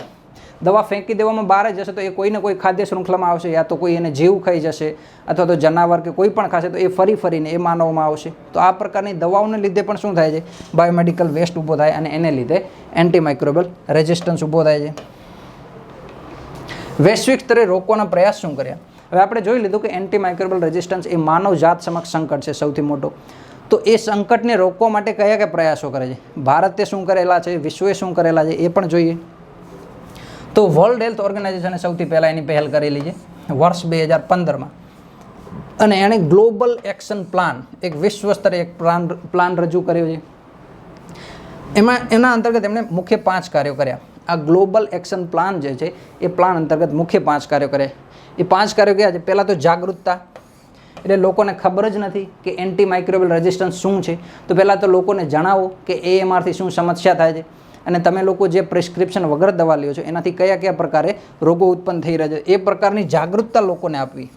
દવા ફેંકી દેવામાં બહાર જશે તો એ કોઈને કોઈ ખાદ્ય શૃંખલામાં આવશે, યા તો કોઈ એને જીવ ખાઈ જશે અથવા તો જનાવર કે કોઈ પણ ખાશે તો એ ફરીને એ માનવમાં આવશે. તો આ પ્રકારની દવાઓને લીધે પણ શું થાય છે? બાયોમેડિકલ વેસ્ટ ઊભો થાય અને એને લીધે એન્ટી માઇક્રોબિયલ રેઝિસ્ટન્સ ઊભો થાય છે. વૈશ્વિક સ્તરે રોકવાના પ્રયાસ શું કર્યા? હવે આપણે જોઈ લીધું કે એન્ટી માઇક્રોબિયલ રેઝિસ્ટન્સ એ માનવ જાત સમક્ષ સંકટ છે સૌથી મોટો. તો એ સંકટને રોકવા માટે કયા કયા પ્રયાસો કરે છે? ભારતે શું કરેલા છે, વિશ્વે શું કરેલા છે એ પણ જોઈએ. તો વર્લ્ડ હેલ્થ ઓર્ગેનાઇઝેશને સૌથી પહેલાં એની પહેલ કરેલી છે વર્ષ 2015માં, અને એણે ગ્લોબલ એક્શન પ્લાન, એક વિશ્વ સ્તરે એક પ્લાન રજૂ કર્યો છે. એના અંતર્ગત એમણે મુખ્ય 5 કાર્યો કર્યા. આ ગ્લોબલ એક્શન પ્લાન જે છે એ પ્લાન અંતર્ગત મુખ્ય 5 કાર્યો કરે. એ 5 કાર્યો કયા છે? પહેલાં તો જાગૃતતા, એટલે લોકોને ખબર જ નથી કે એન્ટી માઇક્રોબિયલ રેઝિસ્ટન્સ શું છે. તો પહેલાં તો લોકોને જણાવો કે AMRથી શું સમસ્યા થાય છે અને તમે લોકો જે પ્રિસ્ક્રિપ્શન વગર દવા લ્યો છો એનાથી કયા કયા પ્રકારે રોગો ઉત્પન્ન થઈ રહ્યા છે, એ પ્રકારની જાગૃતતા લોકોને આપવી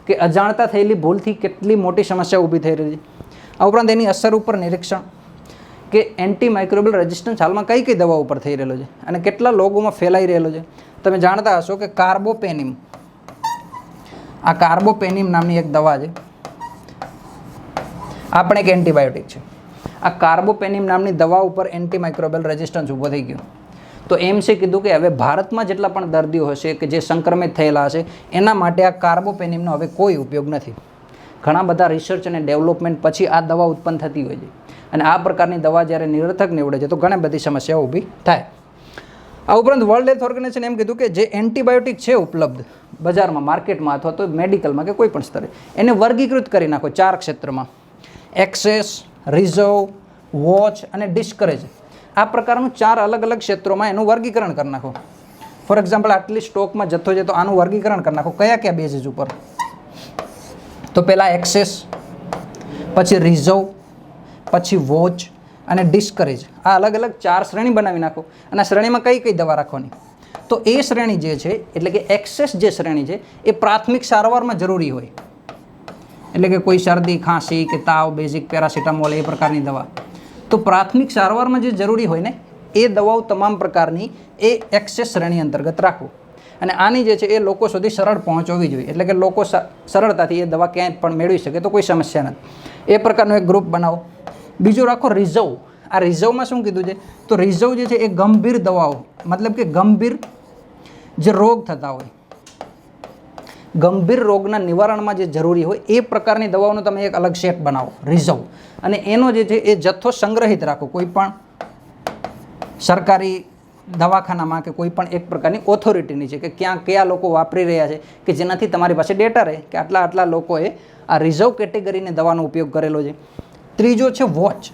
કે અજાણતા થયેલી ભૂલથી કેટલી મોટી સમસ્યા ઊભી થઈ રહી છે. આ ઉપરાંત એની અસર ઉપર નિરીક્ષણ કે એન્ટી માઇક્રોબિયલ રેઝિસ્ટન્સ હાલમાં કઈ કઈ દવાઓ ઉપર થઈ રહેલો છે અને કેટલા લોકોમાં ફેલાઈ રહેલો છે. તમે જાણતા હશો કે કાર્બોપેનિમ, આ કાર્બોપેનિમ નામની એક દવા છે, આ પણ એક એન્ટીબાયોટિક છે. આ કાર્બોપેનિમ નામની દવા ઉપર એન્ટી માઇક્રોબિયલ રેઝિસ્ટન્સ ઊભો થઈ ગયો. તો એમ્સે કીધું કે હવે ભારતમાં જેટલા પણ દર્દીઓ હશે કે જે સંક્રમિત થયેલા હશે એના માટે આ કાર્બોપેનિમનો હવે કોઈ ઉપયોગ નથી. ઘણા બધા રિસર્ચ અને ડેવલપમેન્ટ પછી આ દવા ઉત્પન્ન થતી હોય છે અને આ પ્રકારની દવા જ્યારે નિરર્થક નીવડે છે તો ઘણી બધી સમસ્યાઓ ઊભી થાય. આ ઉપરાંત વર્લ્ડ હેલ્થ ઓર્ગેનાઇઝેશન એમ કીધું કે જે એન્ટીબાયોટિક છે ઉપલબ્ધ બજારમાં, માર્કેટમાં અથવા તો મેડિકલમાં કે કોઈ પણ સ્તરે, એને વર્ગીકૃત કરી નાખો 4 ક્ષેત્રમાં: એક્સેસ, રિઝર્વ, વોચ અને ડિસ્કરેજ. આ પ્રકારનું 4 અલગ અલગ ક્ષેત્રોમાં એનું વર્ગીકરણ કરી નાખો. ફોર એક્ઝામ્પલ, આટલી સ્ટોકમાં જથ્થો છે તો આનું વર્ગીકરણ કરી નાખો કયા કયા બેઝિસ ઉપર. તો પહેલાં એક્સેસ, પછી રિઝર્વ, પછી વોચ અને ડિસ્કરેજ. આ અલગ અલગ 4 શ્રેણી બનાવી નાખો અને આ શ્રેણીમાં કઈ કઈ દવા રાખવાની. તો એ શ્રેણી જે છે એટલે કે એક્સેસ જે શ્રેણી છે એ પ્રાથમિક સારવારમાં જરૂરી હોય, એટલે કે કોઈ શરદી, ખાંસી કે તાવ, બેઝિક પેરાસિટામોલ એ પ્રકારની દવા. તો પ્રાથમિક સારવારમાં જે જરૂરી હોય ને એ દવાઓ તમામ પ્રકારની એ એક્સેસ શ્રેણી અંતર્ગત રાખવું. અને આની જે છે એ લોકો સુધી સરળ પહોંચવી જોઈએ, એટલે કે લોકો સરળતાથી એ દવા ક્યાંય પણ મેળવી શકે તો કોઈ સમસ્યા નથી. એ પ્રકારનું એક ગ્રુપ બનાવો. બીજું રાખો રિઝર્વ. આ રિઝર્વમાં શું કીધું છે? તો રિઝર્વ જે છે એ ગંભીર દવાઓ, મતલબ કે ગંભીર જે રોગ થતા હોય, ગંભીર રોગના નિવારણમાં જે જરૂરી હોય એ પ્રકારની દવાઓનો તમે એક અલગ સેટ બનાવો, રિઝર્વ. અને એનો જે છે એ જથ્થો સંગ્રહિત રાખો કોઈ પણ સરકારી દવાખાનામાં કે કોઈ પણ એક પ્રકારની ઓથોરિટીની છે કે ક્યાં કયા લોકો વાપરી રહ્યા છે કે જેનાથી તમારી પાસે ડેટા રહે કે આટલા આટલા લોકોએ આ રિઝર્વ કેટેગરીની દવાનો ઉપયોગ કરેલો છે. ત્રીજો છે વોચ.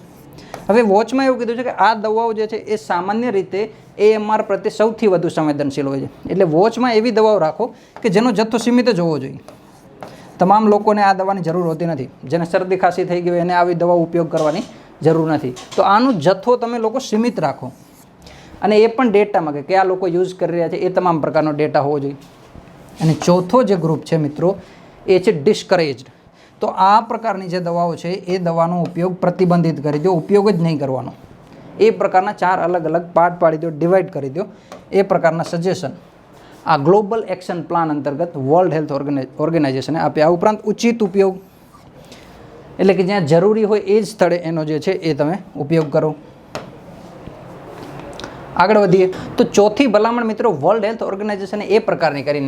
હવે વોચમાં એવું કીધું છે કે આ દવાઓ જે છે એ સામાન્ય રીતે AMR પ્રત્યે સૌથી વધુ સંવેદનશીલ હોય છે. એટલે વોચમાં એવી દવાઓ રાખો કે જેનો જથ્થો સીમિત જ હોવો જોઈએ. તમામ લોકોને આ દવાની જરૂર હોતી નથી. જેને શરદી ખાંસી થઈ ગઈ હોય એને આવી દવા ઉપયોગ કરવાની જરૂર નથી. તો આનો જથ્થો તમે લોકો સીમિત રાખો અને એ પણ ડેટામાં કે કયા લોકો યુઝ કરી રહ્યા છે એ તમામ પ્રકારનો ડેટા હોવો જોઈએ. અને ચોથો જે ગ્રુપ છે મિત્રો એ છે ડિસ્કરેજ્ડ. તો આ પ્રકારની જે દવાઓ છે એ દવાનો ઉપયોગ પ્રતિબંધિત કરી દો, ઉપયોગ જ નહીં કરવાનો. એ પ્રકારના 4 અલગ અલગ પાર્ટ પાડી દો, ડિવાઈડ કરી દો. એ પ્રકારના સજેશન આ ગ્લોબલ એક્શન પ્લાન અંતર્ગત વર્લ્ડ હેલ્થ ઓર્ગેનાઇઝેશને આપ્યા. આ ઉપરાંત ઉચિત ઉપયોગ, એટલે કે જ્યાં જરૂરી હોય એ જ સ્થળે એનો જે છે એ તમે ઉપયોગ કરો. આગળ વધીએ તો ચોથી ભલામણ મિત્રો વર્લ્ડ હેલ્થ ઓર્ગેનાઇઝેશને એ પ્રકારની કરી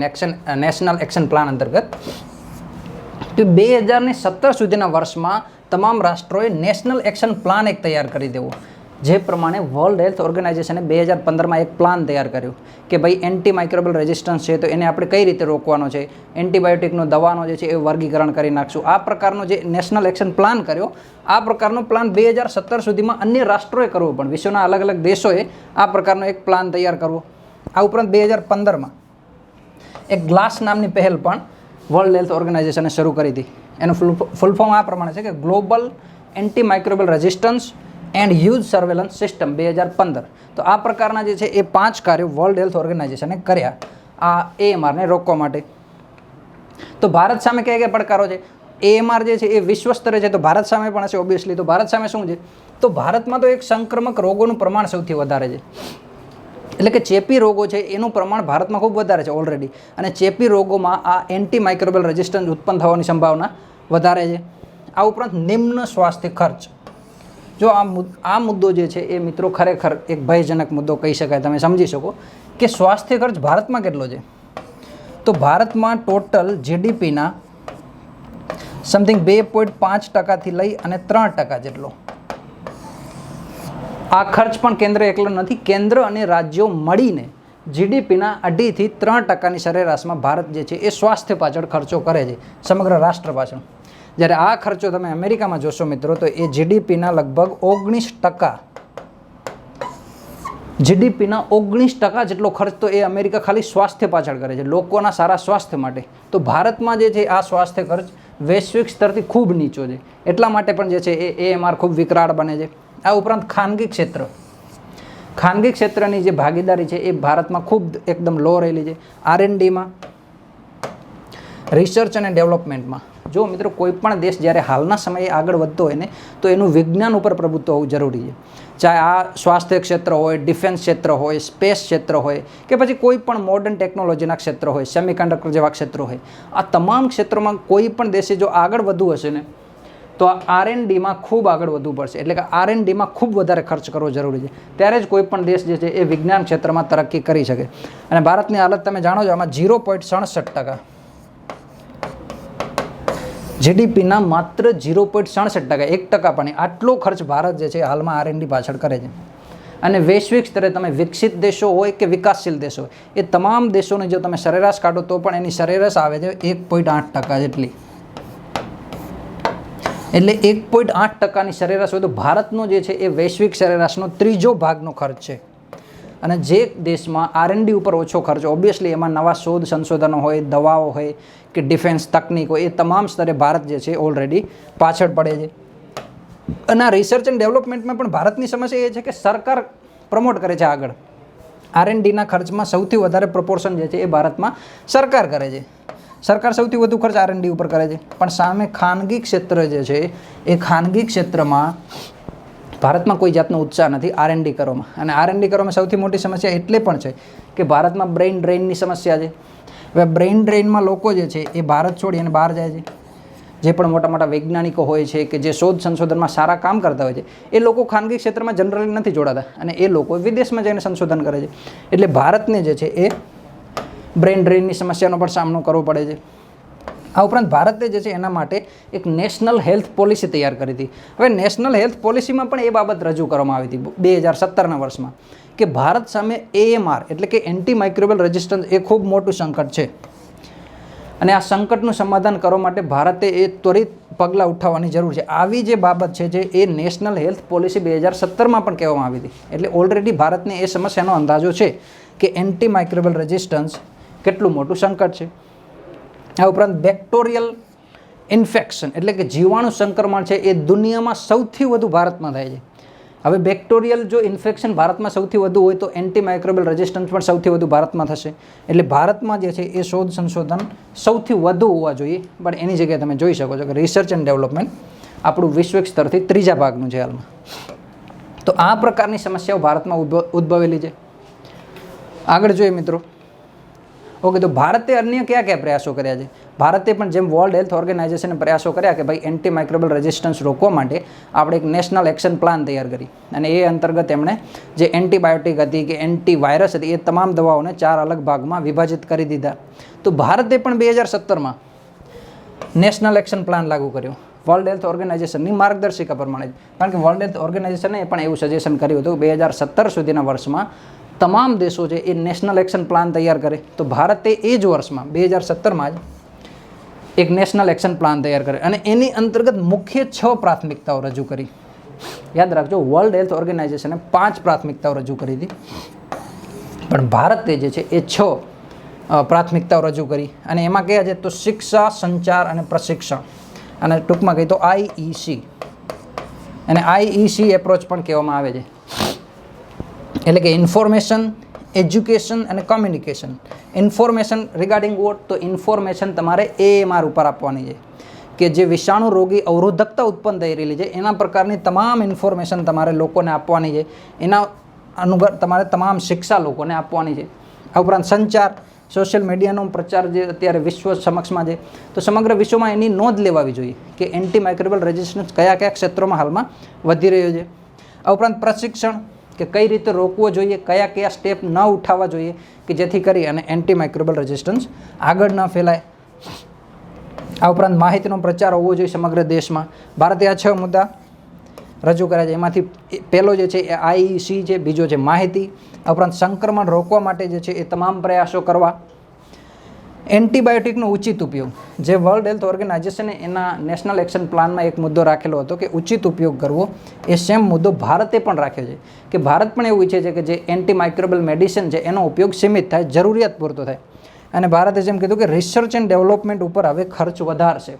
નેશનલ એક્શન પ્લાન અંતર્ગત કે 2017 સુધીના વર્ષમાં તમામ રાષ્ટ્રોએ નેશનલ એક્શન પ્લાન એક તૈયાર કરી દેવો. જે પ્રમાણે વર્લ્ડ હેલ્થ ઓર્ગેનાઇઝેશને 2015માં એક પ્લાન તૈયાર કર્યો કે ભાઈ એન્ટી માઇક્રોબિયલ રેઝિસ્ટન્સ છે તો એને આપણે કઈ રીતે રોકવાનો છે, એન્ટીબાયોટિકનો દવાનો જે છે એ વર્ગીકરણ કરી નાખશું. આ પ્રકારનો જે નેશનલ એક્શન પ્લાન કર્યો, આ પ્રકારનો પ્લાન 2017 સુધીમાં અન્ય રાષ્ટ્રોએ કરવો, પણ વિશ્વના અલગ અલગ દેશોએ આ પ્રકારનો એક પ્લાન તૈયાર કરવો. આ ઉપરાંત 2015માં એક ગ્લાસ નામની પહેલ પણ વર્લ્ડ હેલ્થ ઓર્ગેનાઇઝેશને શરૂ કરી હતી. એનું ફૂલ ફોર્મ આ પ્રમાણે છે કે global anti microbial resistance and use surveillance system 2015. તો આ પ્રકારના જે છે એ 5 કાર્યો વર્લ્ડ હેલ્થ ઓર્ગેનાઇઝેશને કર્યા આ AMRને રોકવા માટે. તો ભારત સામે કયા કયા પડકારો છે? AMR જે છે એ વિશ્વ સ્તરે છે તો ભારત સામે પણ હશે ઓબ્વિયસલી. તો ભારત સામે શું છે? તો ભારતમાં તો એક સંક્રમક રોગોનું પ્રમાણ સૌથી વધારે છે, એટલે કે ચેપી રોગો છે એનું પ્રમાણ ભારતમાં ખૂબ વધારે છે ઓલરેડી. અને ચેપી રોગોમાં આ એન્ટી માઇક્રોબિયલ રેઝિસ્ટન્સ ઉત્પન્ન થવાની સંભાવના વધારે છે. આ ઉપરાંત નિમ્ન સ્વાસ્થ્ય ખર્ચ. જો આ મુદ્દો જે છે એ મિત્રો ખરેખર એક ભયજનક મુદ્દો કહી શકાય. તમે સમજી શકો કે સ્વાસ્થ્ય ખર્ચ ભારતમાં કેટલો છે. તો ભારતમાં ટોટલ GDPના સમથિંગ 2.5% લઈ અને 3% જેટલો આ ખર્ચ પણ કેન્દ્ર એકલો નથી. કેન્દ્ર અને રાજ્યો મળીને GDPના 2.5 થી 3%ની સરેરાશમાં ભારત જે છે એ સ્વાસ્થ્ય પાછળ ખર્ચો કરે છે, સમગ્ર રાષ્ટ્ર પાછળ. જ્યારે આ ખર્ચો તમે અમેરિકામાં જોશો મિત્રો તો એ GDPના લગભગ 19% જીડીપીના 19% જેટલો ખર્ચ તો એ અમેરિકા ખાલી સ્વાસ્થ્ય પાછળ કરે છે, લોકોના સારા સ્વાસ્થ્ય માટે. તો ભારતમાં જે છે આ સ્વાસ્થ્ય ખર્ચ વૈશ્વિક સ્તરથી ખૂબ નીચો છે, એટલા માટે પણ જે છે એ AMR ખૂબ વિકરાળ બને છે. આ ઉપરાંત ખાનગી ક્ષેત્રની જે ભાગીદારી છે એ ભારતમાં ખૂબ એકદમ લો રહેલી છે. R&Dમાં, રિસર્ચ અને ડેવલપમેન્ટમાં. જો મિત્રો કોઈ પણ દેશ જ્યારે હાલના સમયે આગળ વધતો હોય ને તો એનું વિજ્ઞાન ઉપર પ્રભુત્વ હોવું જરૂરી છે. ચાહે આ સ્વાસ્થ્ય ક્ષેત્ર હોય, ડિફેન્સ ક્ષેત્ર હોય, સ્પેસ ક્ષેત્ર હોય કે પછી કોઈ પણ મોડર્ન ટેકનોલોજીના ક્ષેત્ર હોય, સેમિકન્ડક્ટર જેવા ક્ષેત્રો હોય, આ તમામ ક્ષેત્રોમાં કોઈ પણ દેશે જો આગળ વધવું હશે ને તો આ R&Dમાં ખૂબ આગળ વધવું પડશે. એટલે કે R&Dમાં ખૂબ વધારે ખર્ચ કરવો જરૂરી છે, ત્યારે જ કોઈ પણ દેશ જે છે એ વિજ્ઞાન ક્ષેત્રમાં તરક્કી કરી શકે. અને ભારતની હાલત તમે જાણો છો, આમાં 0.67%, જીડીપીના માત્ર 0.67%, 1% પણ આટલો ખર્ચ ભારત જે છે હાલમાં R&D પાછળ કરે છે. અને વૈશ્વિક સ્તરે તમે વિકસિત દેશો હોય કે વિકાસશીલ દેશો હોય, એ તમામ દેશોની જો તમે સરેરાશ કાઢો તો પણ એની સરેરાશ આવે છે 1.8% જેટલી. એટલે 1.8%ની સરેરાશ હોય તો ભારતનો જે છે એ વૈશ્વિક સરેરાશનો 3જો ભાગનો ખર્ચ છે. અને જે દેશમાં R&D ઉપર ઓછો ખર્ચ, ઓબ્વિયસલી એમાં નવા શોધ સંશોધનો હોય, દવાઓ હોય કે ડિફેન્સ તકનીક હોય, એ તમામ સ્તરે ભારત જે છે ઓલરેડી પાછળ પડે છે. અને આ રિસર્ચ એન્ડ ડેવલપમેન્ટમાં પણ ભારતની સમસ્યા એ છે કે સરકાર પ્રમોટ કરે છે આગળ. R&Dના ખર્ચમાં સૌથી વધારે પ્રપોર્શન જે છે એ ભારતમાં સરકાર કરે છે. સરકાર સૌથી વધુ ખર્ચ R&D ઉપર કરે છે, પણ સામે ખાનગી ક્ષેત્ર જે છે એ ખાનગી ક્ષેત્રમાં ભારતમાં કોઈ જાતનો ઉત્સાહ નથી R&D કરવામાં. અને R&D કરવામાં સૌથી મોટી સમસ્યા એટલે પણ છે કે ભારતમાં બ્રેઇન ડ્રેઇનની સમસ્યા છે. હવે બ્રેઇન ડ્રેઇનમાં લોકો જે છે એ ભારત છોડી અને બહાર જાય છે. જે પણ મોટા મોટા વૈજ્ઞાનિકો હોય છે કે જે શોધ સંશોધનમાં સારા કામ કરતા હોય છે, એ લોકો ખાનગી ક્ષેત્રમાં જનરલી નથી જોડાતા અને એ લોકો વિદેશમાં જઈને સંશોધન કરે છે. એટલે ભારતને જે છે એ બ્રેઇન ડ્રેઇનની સમસ્યાનો પણ સામનો કરવો પડે છે. આ ઉપરાંત ભારતે જે છે એના માટે એક નેશનલ હેલ્થ પોલિસી તૈયાર કરી હતી. હવે નેશનલ હેલ્થ પોલિસીમાં પણ એ બાબત રજૂ કરવામાં આવી હતી 2017ના વર્ષમાં કે ભારત સામે AMR એટલે કે એન્ટી માઇક્રોબિયલ રેઝિસ્ટન્સ એ ખૂબ મોટું સંકટ છે. અને આ સંકટનું સમાધાન કરવા માટે ભારતે એ ત્વરિત પગલાં ઉઠાવવાની જરૂર છે. આવી જે બાબત છે જે એ નેશનલ હેલ્થ પોલિસી 2017માં પણ કહેવામાં આવી હતી. એટલે ઓલરેડી ભારતને એ સમસ્યાનો અંદાજો છે કે એન્ટી માઇક્રોબિયલ રેઝિસ્ટન્સ કેટલું મોટું સંકટ છે. આ ઉપરાંત બેક્ટેરિયલ ઇન્ફેક્શન એટલે કે જીવાણુ સંક્રમણ છે એ દુનિયામાં સૌથી વધુ ભારતમાં થાય છે. હવે બેક્ટેરિયલ જો ઇન્ફેક્શન ભારતમાં સૌથી વધુ હોય તો એન્ટી માઇક્રોબિયલ રેઝિસ્ટન્સ પણ સૌથી વધુ ભારતમાં થશે. એટલે ભારતમાં જે છે એ શોધ સંશોધન સૌથી વધુ હોવા જોઈએ, પણ એની જગ્યાએ તમે જોઈ શકો છો કે રિસર્ચ એન્ડ ડેવલપમેન્ટ આપણું વૈશ્વિક સ્તરથી 3જા ભાગનું છે હાલમાં. તો આ પ્રકારની સમસ્યાઓ ભારતમાં ઉદ્ભવેલી છે. આગળ જોઈએ મિત્રો. ઓકે, તો ભારતે અન્ય કયા કયા પ્રયાસો કર્યા છે? ભારતે પણ જેમ વર્લ્ડ હેલ્થ ઓર્ગેનાઇઝેશને પ્રયાસો કર્યા કે ભાઈ એન્ટી માઇક્રોબિયલ રેઝિસ્ટન્સ રોકવા માટે આપણે એક નેશનલ એક્શન પ્લાન તૈયાર કરી અને એ અંતર્ગત એમણે જે એન્ટીબાયોટિક હતી કે એન્ટીવાયરસ હતી એ તમામ દવાઓને 4 અલગ ભાગમાં વિભાજિત કરી દીધા. તો ભારતે પણ 2017માં નેશનલ એક્શન પ્લાન લાગુ કર્યો વર્લ્ડ હેલ્થ ઓર્ગેનાઇઝેશનની માર્ગદર્શિકા પ્રમાણે. કારણ કે વર્લ્ડ હેલ્થ ઓર્ગેનાઇઝેશને પણ એવું સજેશન કર્યું હતું 2017 સુધીના વર્ષમાં તમામ દેશો છે એ નેશનલ એક્શન પ્લાન તૈયાર કરે. તો ભારતે એ જ વર્ષમાં 2017માં જ એક નેશનલ એક્શન પ્લાન તૈયાર કરે અને એની અંતર્ગત મુખ્ય 6 પ્રાથમિકતાઓ રજૂ કરી. યાદ રાખજો, વર્લ્ડ હેલ્થ ઓર્ગેનાઇઝેશને 5 પ્રાથમિકતાઓ રજૂ કરી હતી, પણ ભારતે જે છે એ 6 પ્રાથમિકતાઓ રજૂ કરી. અને એમાં કયા છે તો શિક્ષા, સંચાર અને પ્રશિક્ષણ, અને ટૂંકમાં કહી તો IEC. અને IEC એપ્રોચ પણ કહેવામાં આવે છે. એટલે કે ઇન્ફોર્મેશન, એજ્યુકેશન અને કોમ્યુનિકેશન. Information regarding what? તો ઇન્ફોર્મેશન તમારે AMR ઉપર આપવાની છે કે જે વિષાણુ રોગી અવરોધકતા ઉત્પન્ન થઈ રહેલી છે એના પ્રકારની તમામ ઇન્ફોર્મેશન તમારે લોકોને આપવાની છે. એના અનુગત તમારે તમામ શિક્ષા લોકોને આપવાની છે. આ ઉપરાંત સંચાર, સોશિયલ મીડિયાનો પ્રચાર જે અત્યારે વિશ્વ સમક્ષમાં છે, તો સમગ્ર વિશ્વમાં એની નોંધ લેવાવી જોઈએ કે એન્ટી માઇક્રોબિયલ રેઝિસ્ટન્સ કયા કયા ક્ષેત્રોમાં હાલમાં વધી રહ્યો છે. આ ઉપરાંત પ્રશિક્ષણ કે કઈ રીતે રોકવો જોઈએ, કયા કયા સ્ટેપ ન ઉઠાવવા જોઈએ કે જેથી કરી અને એન્ટી માઇક્રોબિયલ રેઝિસ્ટન્સ આગળ ન ફેલાય. આ ઉપરાંત માહિતીનો પ્રચાર હોવો જોઈએ સમગ્ર દેશમાં. ભારતે આ 6 મુદ્દા રજૂ કર્યા છે. એમાંથી પહેલો જે છે એ IEC છે, બીજો છે માહિતી. આ ઉપરાંત સંક્રમણ રોકવા માટે જે છે એ તમામ પ્રયાસો કરવા. એન્ટીબાયોટિકનો ઉચિત ઉપયોગ, જે વર્લ્ડ હેલ્થ ઓર્ગેનાઇઝેશને એના નેશનલ એક્શન પ્લાનમાં એક મુદ્દો રાખેલો હતો કે ઉચિત ઉપયોગ કરવો, એ સેમ મુદ્દો ભારતે પણ રાખ્યો છે કે ભારત પણ એવું ઈચ્છે છે કે જે એન્ટીમાઇક્રોબિયલ મેડિસિન છે એનો ઉપયોગ સીમિત થાય, જરૂરિયાત પૂરતો થાય. અને ભારતે જેમ કીધું કે રિસર્ચ એન્ડ ડેવલપમેન્ટ ઉપર હવે ખર્ચ વધારશે,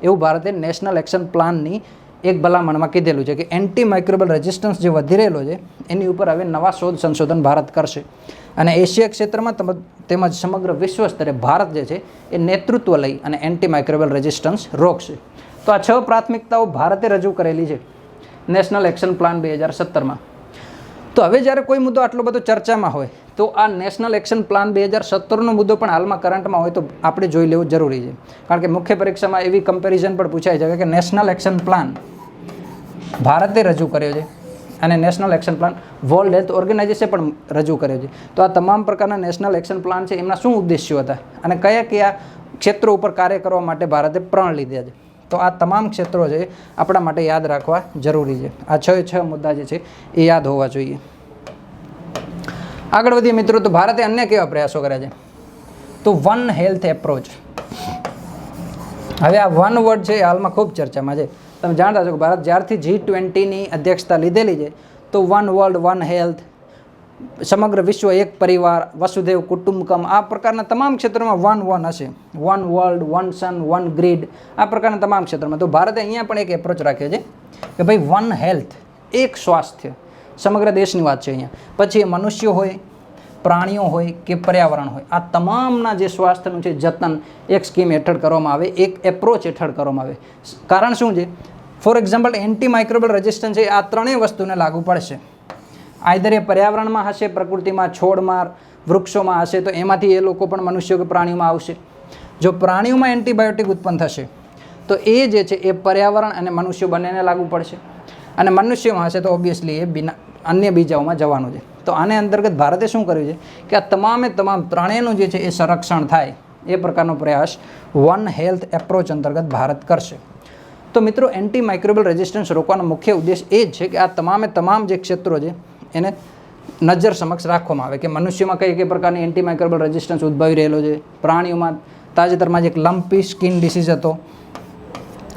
એવું ભારતે નેશનલ એક્શન પ્લાનની એક ભલામણમાં કીધેલું છે કે એન્ટીમાઇક્રોબિયલ રેઝિસ્ટન્સ જે વધી રહેલો છે એની ઉપર હવે નવા શોધ સંશોધન ભારત કરશે. અને એશિયા ક્ષેત્રમાં તેમજ સમગ્ર વિશ્વ સ્તરે ભારત જે છે એ નેતૃત્વ લઈ અને એન્ટીમાઇક્રોબિયલ રેઝિસ્ટન્સ રોકશે. તો આ 6 પ્રાથમિકતાઓ ભારતે રજૂ કરેલી છે નેશનલ એક્શન પ્લાન 2017માં. તો હવે જ્યારે કોઈ મુદ્દો આટલો બધો ચર્ચામાં હોય તો આ નેશનલ એક્શન પ્લાન 2017નો મુદ્દો પણ હાલમાં કરંટમાં હોય તો આપણે જોઈ લેવું જરૂરી છે. કારણ કે મુખ્ય પરીક્ષામાં એવી કમ્પેરિઝન પણ પૂછાય છે કે નેશનલ એક્શન પ્લાન ભારતે રજૂ કર્યો છે અને national action plan world health ઓર્ગેનાઇઝેશને પણ રજૂ કર્યો છે. તો આ તમામ પ્રકારના નેશનલ એક્શન પ્લાન છે એમના શું ઉદ્દેશ્યો હતા અને કયા કયા ક્ષેત્રો ઉપર કાર્ય કરવા માટે ભારતે પ્રણ લીધા છે. તો આ તમામ ક્ષેત્રો છે આપણા માટે યાદ રાખવા જરૂરી છે. આ 6 મુદ્દા જે છે એ યાદ હોવા જોઈએ. આગળ વધીએ મિત્રો, તો ભારતે અન્ય કેવા પ્રયાસો કર્યા છે? તો વન હેલ્થ એપ્રોચ. હવે આ વન વર્ડ છે એ હાલમાં ખૂબ ચર્ચામાં છે. તમે જાણતા છો કે ભારત જ્યારથી G20ની અધ્યક્ષતા લીધેલી છે તો વન વર્લ્ડ વન હેલ્થ, સમગ્ર વિશ્વ એક પરિવાર, વસુધૈવ કુટુંબકમ, આ પ્રકારના તમામ ક્ષેત્રોમાં વન હશે. વન વર્લ્ડ, વન સન, વન ગ્રીડ, આ પ્રકારના તમામ ક્ષેત્રોમાં. તો ભારતે અહીંયા પણ એક એપ્રોચ રાખ્યો છે કે ભાઈ વન હેલ્થ, એક સ્વાસ્થ્ય, સમગ્ર દેશની વાત છે અહીંયા. પછી એ મનુષ્યો હોય, પ્રાણીઓ હોય કે પર્યાવરણ હોય, આ તમામના જે સ્વાસ્થ્યનું છે જતન એક સ્કીમ હેઠળ કરવામાં આવે, એક એપ્રોચ હેઠળ કરવામાં આવે. કારણ શું છે? ફોર એક્ઝામ્પલ એન્ટીમાઇક્રોબિયલ રેઝિસ્ટન્સ છે આ ત્રણેય વસ્તુને લાગુ પડશે. આઈધર એ પર્યાવરણમાં હશે, પ્રકૃતિમાં, છોડમાં, વૃક્ષોમાં હશે, તો એમાંથી એ લોકો પણ મનુષ્યો કે પ્રાણીઓમાં આવશે. જો પ્રાણીઓમાં એન્ટીબાયોટિક ઉત્પન્ન થશે તો એ જે છે એ પર્યાવરણ અને મનુષ્યો બંનેને લાગુ પડશે. અને મનુષ્યમાં હશે તો ઓબ્વિયસલી એ અન્ય બીજાઓમાં જવાનું છે. તો આને અંતર્ગત ભારતે શું કર્યું છે કે આ તમામે તમામ ત્રણેયનું જે છે એ સંરક્ષણ થાય એ પ્રકારનો પ્રયાસ વન હેલ્થ એપ્રોચ અંતર્ગત ભારત કરશે. તો મિત્રો, એન્ટીમાઇક્રોબિયલ રેઝિસ્ટન્સ રોકવાનો મુખ્ય ઉદ્દેશ એ જ છે કે આ તમામે તમામ જે ક્ષેત્રો છે એને નજર સમક્ષ રાખવામાં આવે કે મનુષ્યમાં કઈ કઈ પ્રકારની એન્ટીમાઇક્રોબિયલ રેઝિસ્ટન્સ ઉદ્ભવી રહેલો છે. પ્રાણીઓમાં તાજેતરમાં જે એક લમ્પી સ્કિન ડિસીઝ હતો,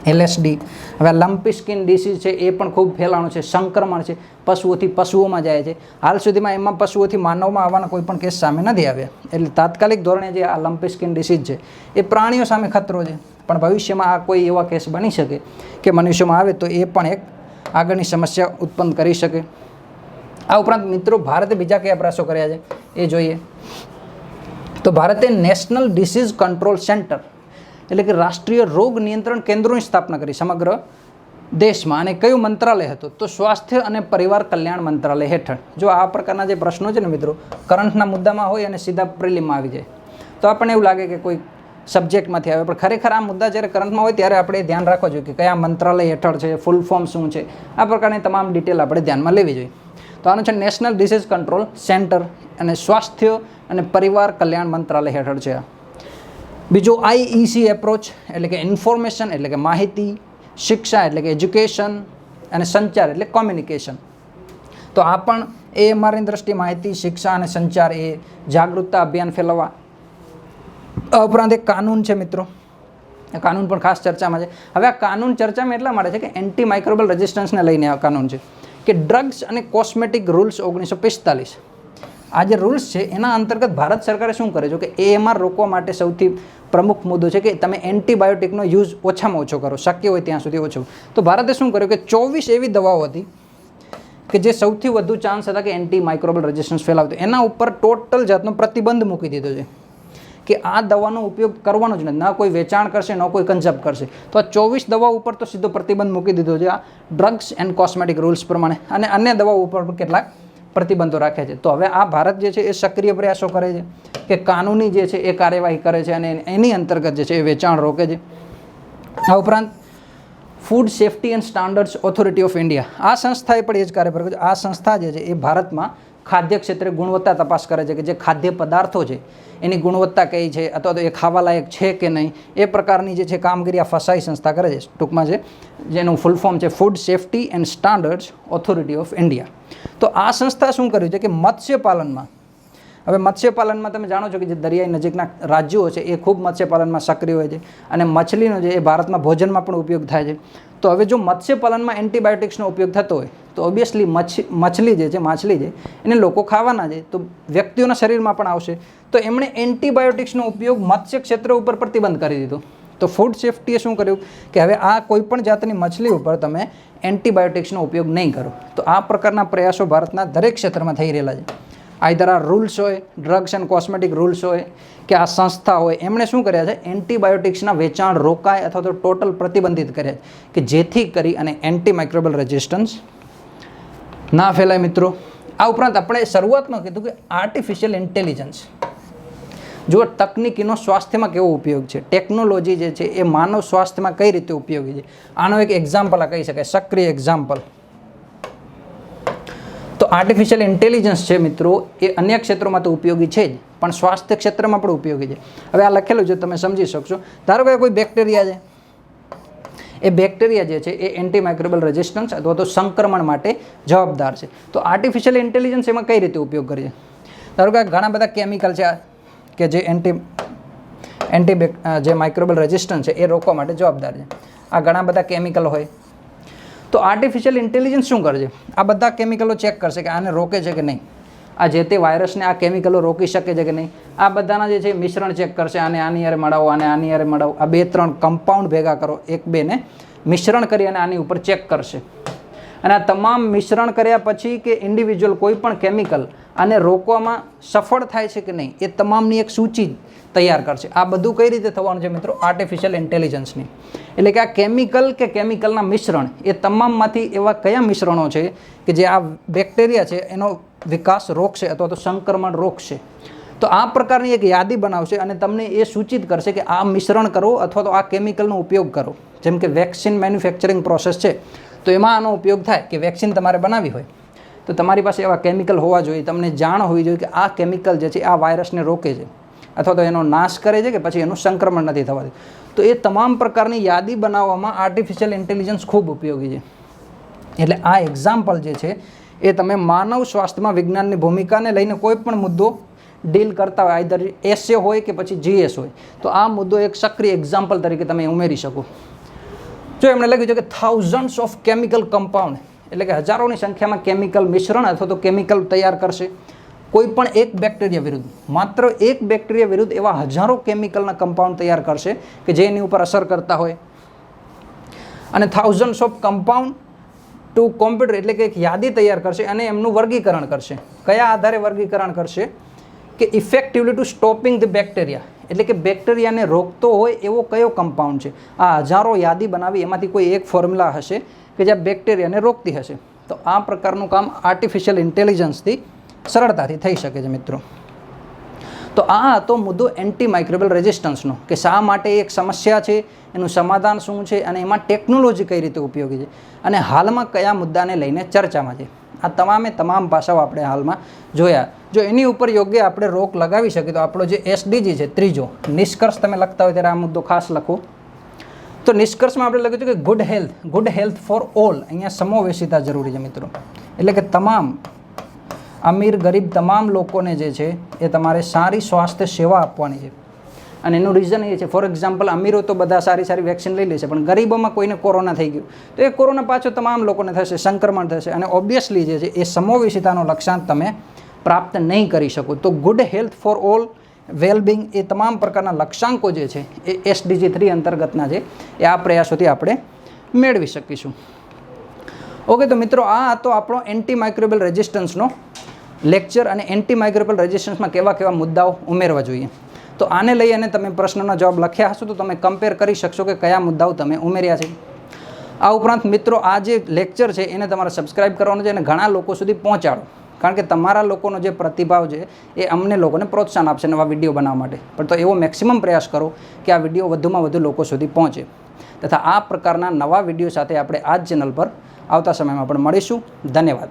LSD. હવે આ લમ્પી સ્કિન ડિસીઝ છે એ પણ ખૂબ ફેલાણું છે, સંક્રમણ છે, પશુઓથી પશુઓમાં જાય છે. હાલ સુધીમાં એમાં પશુઓથી માનવમાં આવવાના કોઈ પણ કેસ સામે નથી આવ્યા. એટલે તાત્કાલિક ધોરણે જે આ લમ્પી સ્કિન ડિસીઝ છે એ પ્રાણીઓ સામે ખતરો છે, પણ ભવિષ્યમાં આ કોઈ એવા કેસ બની શકે કે મનુષ્યમાં આવે તો એ પણ એક આગળની સમસ્યા ઉત્પન્ન કરી શકે. આ ઉપરાંત મિત્રો, ભારતે બીજા કયા પ્રયાસો કર્યા છે એ જોઈએ. તો ભારતે નેશનલ ડિસીઝ કંટ્રોલ સેન્ટર એટલે કે રાષ્ટ્રીય રોગ નિયંત્રણ કેન્દ્રોની સ્થાપના કરી સમગ્ર દેશમાં. અને કયું મંત્રાલય હતું? તો સ્વાસ્થ્ય અને પરિવાર કલ્યાણ મંત્રાલય હેઠળ. જો આ પ્રકારના જે પ્રશ્નો છે ને મિત્રો, કરંટના મુદ્દામાં હોય અને સીધા પ્રિલિમમાં આવી જાય તો આપણને એવું લાગે કે કોઈ સબ્જેક્ટમાંથી આવે, પણ ખરેખર આ મુદ્દા જ્યારે કરંટમાં હોય ત્યારે આપણે ધ્યાન રાખવા જોઈએ કે કયા મંત્રાલય હેઠળ છે, ફૂલ ફોર્મ શું છે, આ પ્રકારની તમામ ડિટેલ આપણે ધ્યાનમાં લેવી જોઈએ. તો આનું છે નેશનલ ડિસીઝ કંટ્રોલ સેન્ટર અને સ્વાસ્થ્ય અને પરિવાર કલ્યાણ મંત્રાલય હેઠળ છે. બીજું IEC એપ્રોચ એટલે કે ઇન્ફોર્મેશન એટલે કે માહિતી, શિક્ષા એટલે કે એજ્યુકેશન અને સંચાર એટલે કોમ્યુનિકેશન. તો આ પણ AMRની દ્રષ્ટિએ માહિતી, શિક્ષા અને સંચાર એ જાગૃતતા અભિયાન ફેલાવવા. આ ઉપરાંત એક કાનૂન છે મિત્રો, આ કાનૂન પણ ખાસ ચર્ચામાં છે. હવે આ કાનૂન ચર્ચામાં એટલા માટે છે કે એન્ટીમાઇક્રોબિયલ રેઝિસ્ટન્સને લઈને આ કાનૂન છે કે ડ્રગ્સ અને કોસ્મેટિક રૂલ્સ 1945. આ જે રૂલ્સ છે એના અંતર્ગત ભારત સરકારે શું કરે છે કે AMR રોકવા માટે સૌથી પ્રમુખ મુદ્દો છે કે તમે એન્ટીબાયોટિકનો યુઝ ઓછામાં ઓછો કરો, શક્ય હોય ત્યાં સુધી ઓછો. તો ભારતે શું કર્યું કે 24 એવી દવાઓ હતી કે જે સૌથી વધુ ચાન્સ હતા કે એન્ટીમાઇક્રોબિયલ રેઝિસ્ટન્સ ફેલાવતી, એના ઉપર ટોટલ જાતનો પ્રતિબંધ મૂકી દીધો છે કે આ દવાનો ઉપયોગ કરવાનો જ નથી, ના કોઈ વેચાણ કરશે, ન કોઈ કન્ઝપ્ટ કરશે. તો આ 24 દવાઓ ઉપર તો સીધો પ્રતિબંધ મૂકી દીધો છે આ ડ્રગ્સ એન્ડ કોસ્મેટિક રૂલ્સ પ્રમાણે, અને અન્ય દવાઓ ઉપર પણ કેટલાક પ્રતિબંધો રાખે છે. તો હવે આ ભારત જે છે એ સક્રિય પ્રયાસો કરે છે કે કાનૂની જે છે એ કાર્યવાહી કરે છે અને એની અંતર્ગત જે છે એ વેચાણ રોકે છે. આ ઉપરાંત food safety and standards authority of India, આ સંસ્થાએ પણ એ જ કાર્ય કર્યું છે. આ સંસ્થા જે છે એ ભારતમાં ખાદ્ય ક્ષેત્રે ગુણવત્તા તપાસ કરે છે કે જે ખાદ્ય પદાર્થો છે એની ગુણવત્તા કઈ છે અથવા તો એ ખાવાલાયક છે કે નહીં, એ પ્રકારની જે છે કામગીરી આ ફસાઈ સંસ્થા કરે છે. ટૂંકમાં છે જેનું ફૂલ ફોર્મ છે food safety and standards authority of India. તો આ સંસ્થા શું કર્યું છે કે મત્સ્ય પાલનમાં હવે મત્સ્યપાલનમાં તમે જાણો છો કે જે દરિયાઈ નજીકના રાજ્યો છે એ ખૂબ મત્સ્યપાલનમાં સક્રિય હોય છે અને મછલીનો જે એ ભારતમાં ભોજનમાં પણ ઉપયોગ થાય છે. તો હવે જો મત્સ્યપાલનમાં એન્ટીબાયોટિક્સનો ઉપયોગ થતો હોય તો ઓબ્વિયસલી માછલી છે એને લોકો ખાવાના છે, તો વ્યક્તિઓના શરીરમાં પણ આવશે. તો એમણે એન્ટીબાયોટિક્સનો ઉપયોગ મત્સ્ય ક્ષેત્ર ઉપર પ્રતિબંધ કરી દીધો. તો ફૂડ સેફ્ટીએ શું કર્યું કે હવે આ કોઈપણ જાતની મછલી ઉપર તમે એન્ટીબાયોટિક્સનો ઉપયોગ નહીં કરો. તો આ પ્રકારના પ્રયાસો ભારતના દરેક ક્ષેત્રમાં થઈ રહેલા છે. આઈધર આ રૂલ્સ હોય, ડ્રગ્સ એન્ડ કોસ્મેટિક રૂલ્સ હોય કે આ સંસ્થા હોય, એમણે શું કર્યા છે, એન્ટીબાયોટિક્સના વેચાણ રોકાય અથવા તો ટોટલ પ્રતિબંધિત કર્યા છે કે જેથી કરી અને એન્ટીમાઇક્રોબિયલ રેઝિસ્ટન્સ ના ફેલાય મિત્રો. આ ઉપરાંત આપણે શરૂઆતમાં કીધું કે આર્ટિફિશિયલ ઇન્ટેલિજન્સ, જો તકનિકીનો સ્વાસ્થ્યમાં કેવો ઉપયોગ છે, ટેકનોલોજી જે છે એ માનવ સ્વાસ્થ્યમાં કઈ રીતે ઉપયોગી છે, આનો એક એક્ઝામ્પલ આ કહી શકાય, સક્રિય એક્ઝામ્પલ. તો આર્ટિફિશિયલ ઇન્ટેલિજન્સ છે મિત્રો એ અન્ય ક્ષેત્રોમાં તો ઉપયોગી છે જ, પણ સ્વાસ્થ્ય ક્ષેત્રમાં પણ ઉપયોગી છે. હવે આ લખેલું છે તમે સમજી શકશો. ધારો કે કોઈ બેક્ટેરિયા છે, એ બેક્ટેરિયા જે છે એ એન્ટીમાઇક્રોબિયલ રેઝિસ્ટન્સ અથવા તો સંક્રમણ માટે જવાબદાર છે. તો આર્ટિફિશિયલ ઇન્ટેલિજન્સ એમાં કઈ રીતે ઉપયોગ કરે છે? ધારો કે ઘણા બધા કેમિકલ છે કે જે જે માઇક્રોબિયલ રેઝિસ્ટન્સ છે એ રોકવા માટે જવાબદાર છે. આ ઘણા બધા કેમિકલ હોય તો આર્ટિફિશિયલ ઇન્ટેલિજન્સ શું કરે છે, આ બધા કેમિકલો ચેક કરશે કે આને રોકે છે કે નહીં, આ જે તે વાયરસને આ કેમિકલો રોકી શકે છે કે નહીં. આ બધાના જે છે મિશ્રણ ચેક કરશે, આને આની યારે મળાવો, આને આની યારે મળાવો, આ 2-3 કમ્પાઉન્ડ ભેગા કરો, 1-2 ને મિશ્રણ કરી અને આની ઉપર ચેક કરશે. અને આ તમામ મિશ્રણ કર્યા પછી કે ઇન્ડિવિજ્યુઅલ કોઈ પણ કેમિકલ આને રોકવામાં સફળ થાય છે કે નહીં, એ તમામની એક સૂચિ તૈયાર કરશે. આ બધું કઈ રીતે થવાનું છે મિત્રો? આર્ટિફિશિયલ ઇન્ટેલિજન્સની. એટલે કે આ કેમિકલ કે કેમિકલના મિશ્રણ એ તમામમાંથી એવા કયા મિશ્રણો છે કે જે આ બેક્ટેરિયા છે એનો વિકાસ રોકશે અથવા તો સંક્રમણ રોકશે. તો આ પ્રકારની એક યાદી બનાવશે અને તમને એ સૂચિત કરશે કે આ મિશ્રણ કરો અથવા તો આ કેમિકલનો ઉપયોગ કરો. જેમ કે વેક્સિન મેન્યુફેક્ચરિંગ પ્રોસેસ છે તો એમાં આનો ઉપયોગ થાય કે વેક્સિન તમારે બનાવવી હોય તો તમારી પાસે એવા કેમિકલ હોવા જોઈએ, તમને જાણ હોવી જોઈએ કે આ કેમિકલ જે છે આ વાયરસને રોકે છે અથવા તો એનો નાશ કરે છે કે પછી એનું સંક્રમણ નથી થવા દે. તો એ તમામ પ્રકારની યાદી બનાવવામાં આર્ટિફિશિયલ ઇન્ટેલિજન્સ ખૂબ ઉપયોગી છે. એટલે આ એક્ઝામ્પલ જે છે એ તમે માનવ સ્વાસ્થ્યમાં વિજ્ઞાનની ભૂમિકાને લઈને કોઈ પણ મુદ્દો ડીલ કરતા હોય, આઈધર એસએ હોય કે પછી જીએસ હોય, તો આ મુદ્દો એક સક્રિય એક્ઝામ્પલ તરીકે તમે ઉમેરી શકો. જો એમણે લખ્યું છે કે થાઉઝન્ડ્સ ઓફ કેમિકલ કમ્પાઉન્ડ, એટલે કે હજારોની સંખ્યામાં કેમિકલ મિશ્રણ અથવા તો કેમિકલ તૈયાર કરશે કોઈ પણ એક બેક્ટેરિયા વિરુદ્ધ. માત્ર એક બેક્ટેરિયા વિરુદ્ધ એવા હજારો કેમિકલના કમ્પાઉન્ડ તૈયાર કરશે કે જે એની ઉપર અસર કરતા હોય. અને thousands of compound to computer, એટલે કે એક યાદી તૈયાર કરશે અને એમનું વર્ગીકરણ કરશે. કયા આધારે વર્ગીકરણ કરશે? કે effectively to stopping the bacteria, એટલે કે બેક્ટેરિયાને રોકતો હોય એવો કયો કમ્પાઉન્ડ છે. આ હજારો યાદી બનાવી એમાંથી કોઈ એક ફોર્મ્યુલા હશે કે જે બેક્ટેરિયાને રોકતી હશે. તો આ પ્રકારનું કામ આર્ટિફિશિયલ ઇન્ટેલિજન્સથી સરળતાથી થઈ શકે છે મિત્રો. તો આ હતો મુદ્દો એન્ટીમાઇક્રોબિયલ રેઝિસ્ટન્સનો, કે શા માટે એક સમસ્યા છે, એનું સમાધાન શું છે અને એમાં ટેકનોલોજી કઈ રીતે ઉપયોગી છે અને હાલમાં કયા મુદ્દાને લઈને ચર્ચામાં છે. આ તમામ પાસાઓ આપણે હાલમાં જોયા. જો એની ઉપર યોગ્ય આપણે રોક લગાવી શકીએ તો આપણો જે SDG છે, ત્રીજો નિષ્કર્ષ તમે લખતા હોય ત્યારે આ મુદ્દો ખાસ લખો. તો નિષ્કર્ષમાં આપણે લખ્યું છે કે ગુડ હેલ્થ ફોર ઓલ. અહીંયા સમાવેશિતા જરૂરી છે મિત્રો, એટલે કે તમામ અમીર ગરીબ તમામ લોકોને જે છે એ તમારે સારી સ્વાસ્થ્ય સેવા આપવાની છે. અને એનું રીઝન એ છે, ફોર એક્ઝામ્પલ અમીરો તો બધા સારી વેક્સિન લઈ લેશે, પણ ગરીબોમાં કોઈને કોરોના થઈ ગયું તો એ કોરોના પાછો તમામ લોકોને થશે, સંક્રમણ થશે અને ઓબ્વિયસલી જે છે એ સમોવિષિતાનો લક્ષ્યાંક તમે પ્રાપ્ત નહીં કરી શકો. તો good health for all, wellbeing, એ તમામ પ્રકારના લક્ષ્યાંકો જે છે એ SDG 3 અંતર્ગતના છે, એ આ પ્રયાસોથી આપણે મેળવી શકીશું. ઓકે, તો મિત્રો આ હતો આપણો એન્ટીમાઇક્રોબિયલ રેઝિસ્ટન્સનો લેક્ચર અને એન્ટીમાઇક્રોબિયલ રેઝિસ્ટન્સમાં કેવા મુદ્દાઓ ઉમેરવા જોઈએ. તો આને લઈ અને તમે પ્રશ્નનો જવાબ લખ્યા હશો તો તમે કમ્પેર કરી શકશો કે કયા મુદ્દાઓ તમે ઉમેર્યા છે. આ ઉપરાંત મિત્રો આ જે લેક્ચર છે એને તમારે સબસ્ક્રાઇબ કરવાનો છે અને ઘણા લોકો સુધી પહોંચાડો, કારણ કે તમારા લોકોનો જે પ્રતિભાવ છે એ અમને લોકોને પ્રોત્સાહન આપશે નવા વિડીયો બનાવવા માટે. પણ તો એવો મેક્સિમમ પ્રયાસ કરો કે આ વિડીયો વધુમાં વધુ લોકો સુધી પહોંચે. તથા આ પ્રકારના નવા વિડીયો સાથે આપણે આ જ ચેનલ પર આવતા સમયમાં પણ મળીશું. ધન્યવાદ.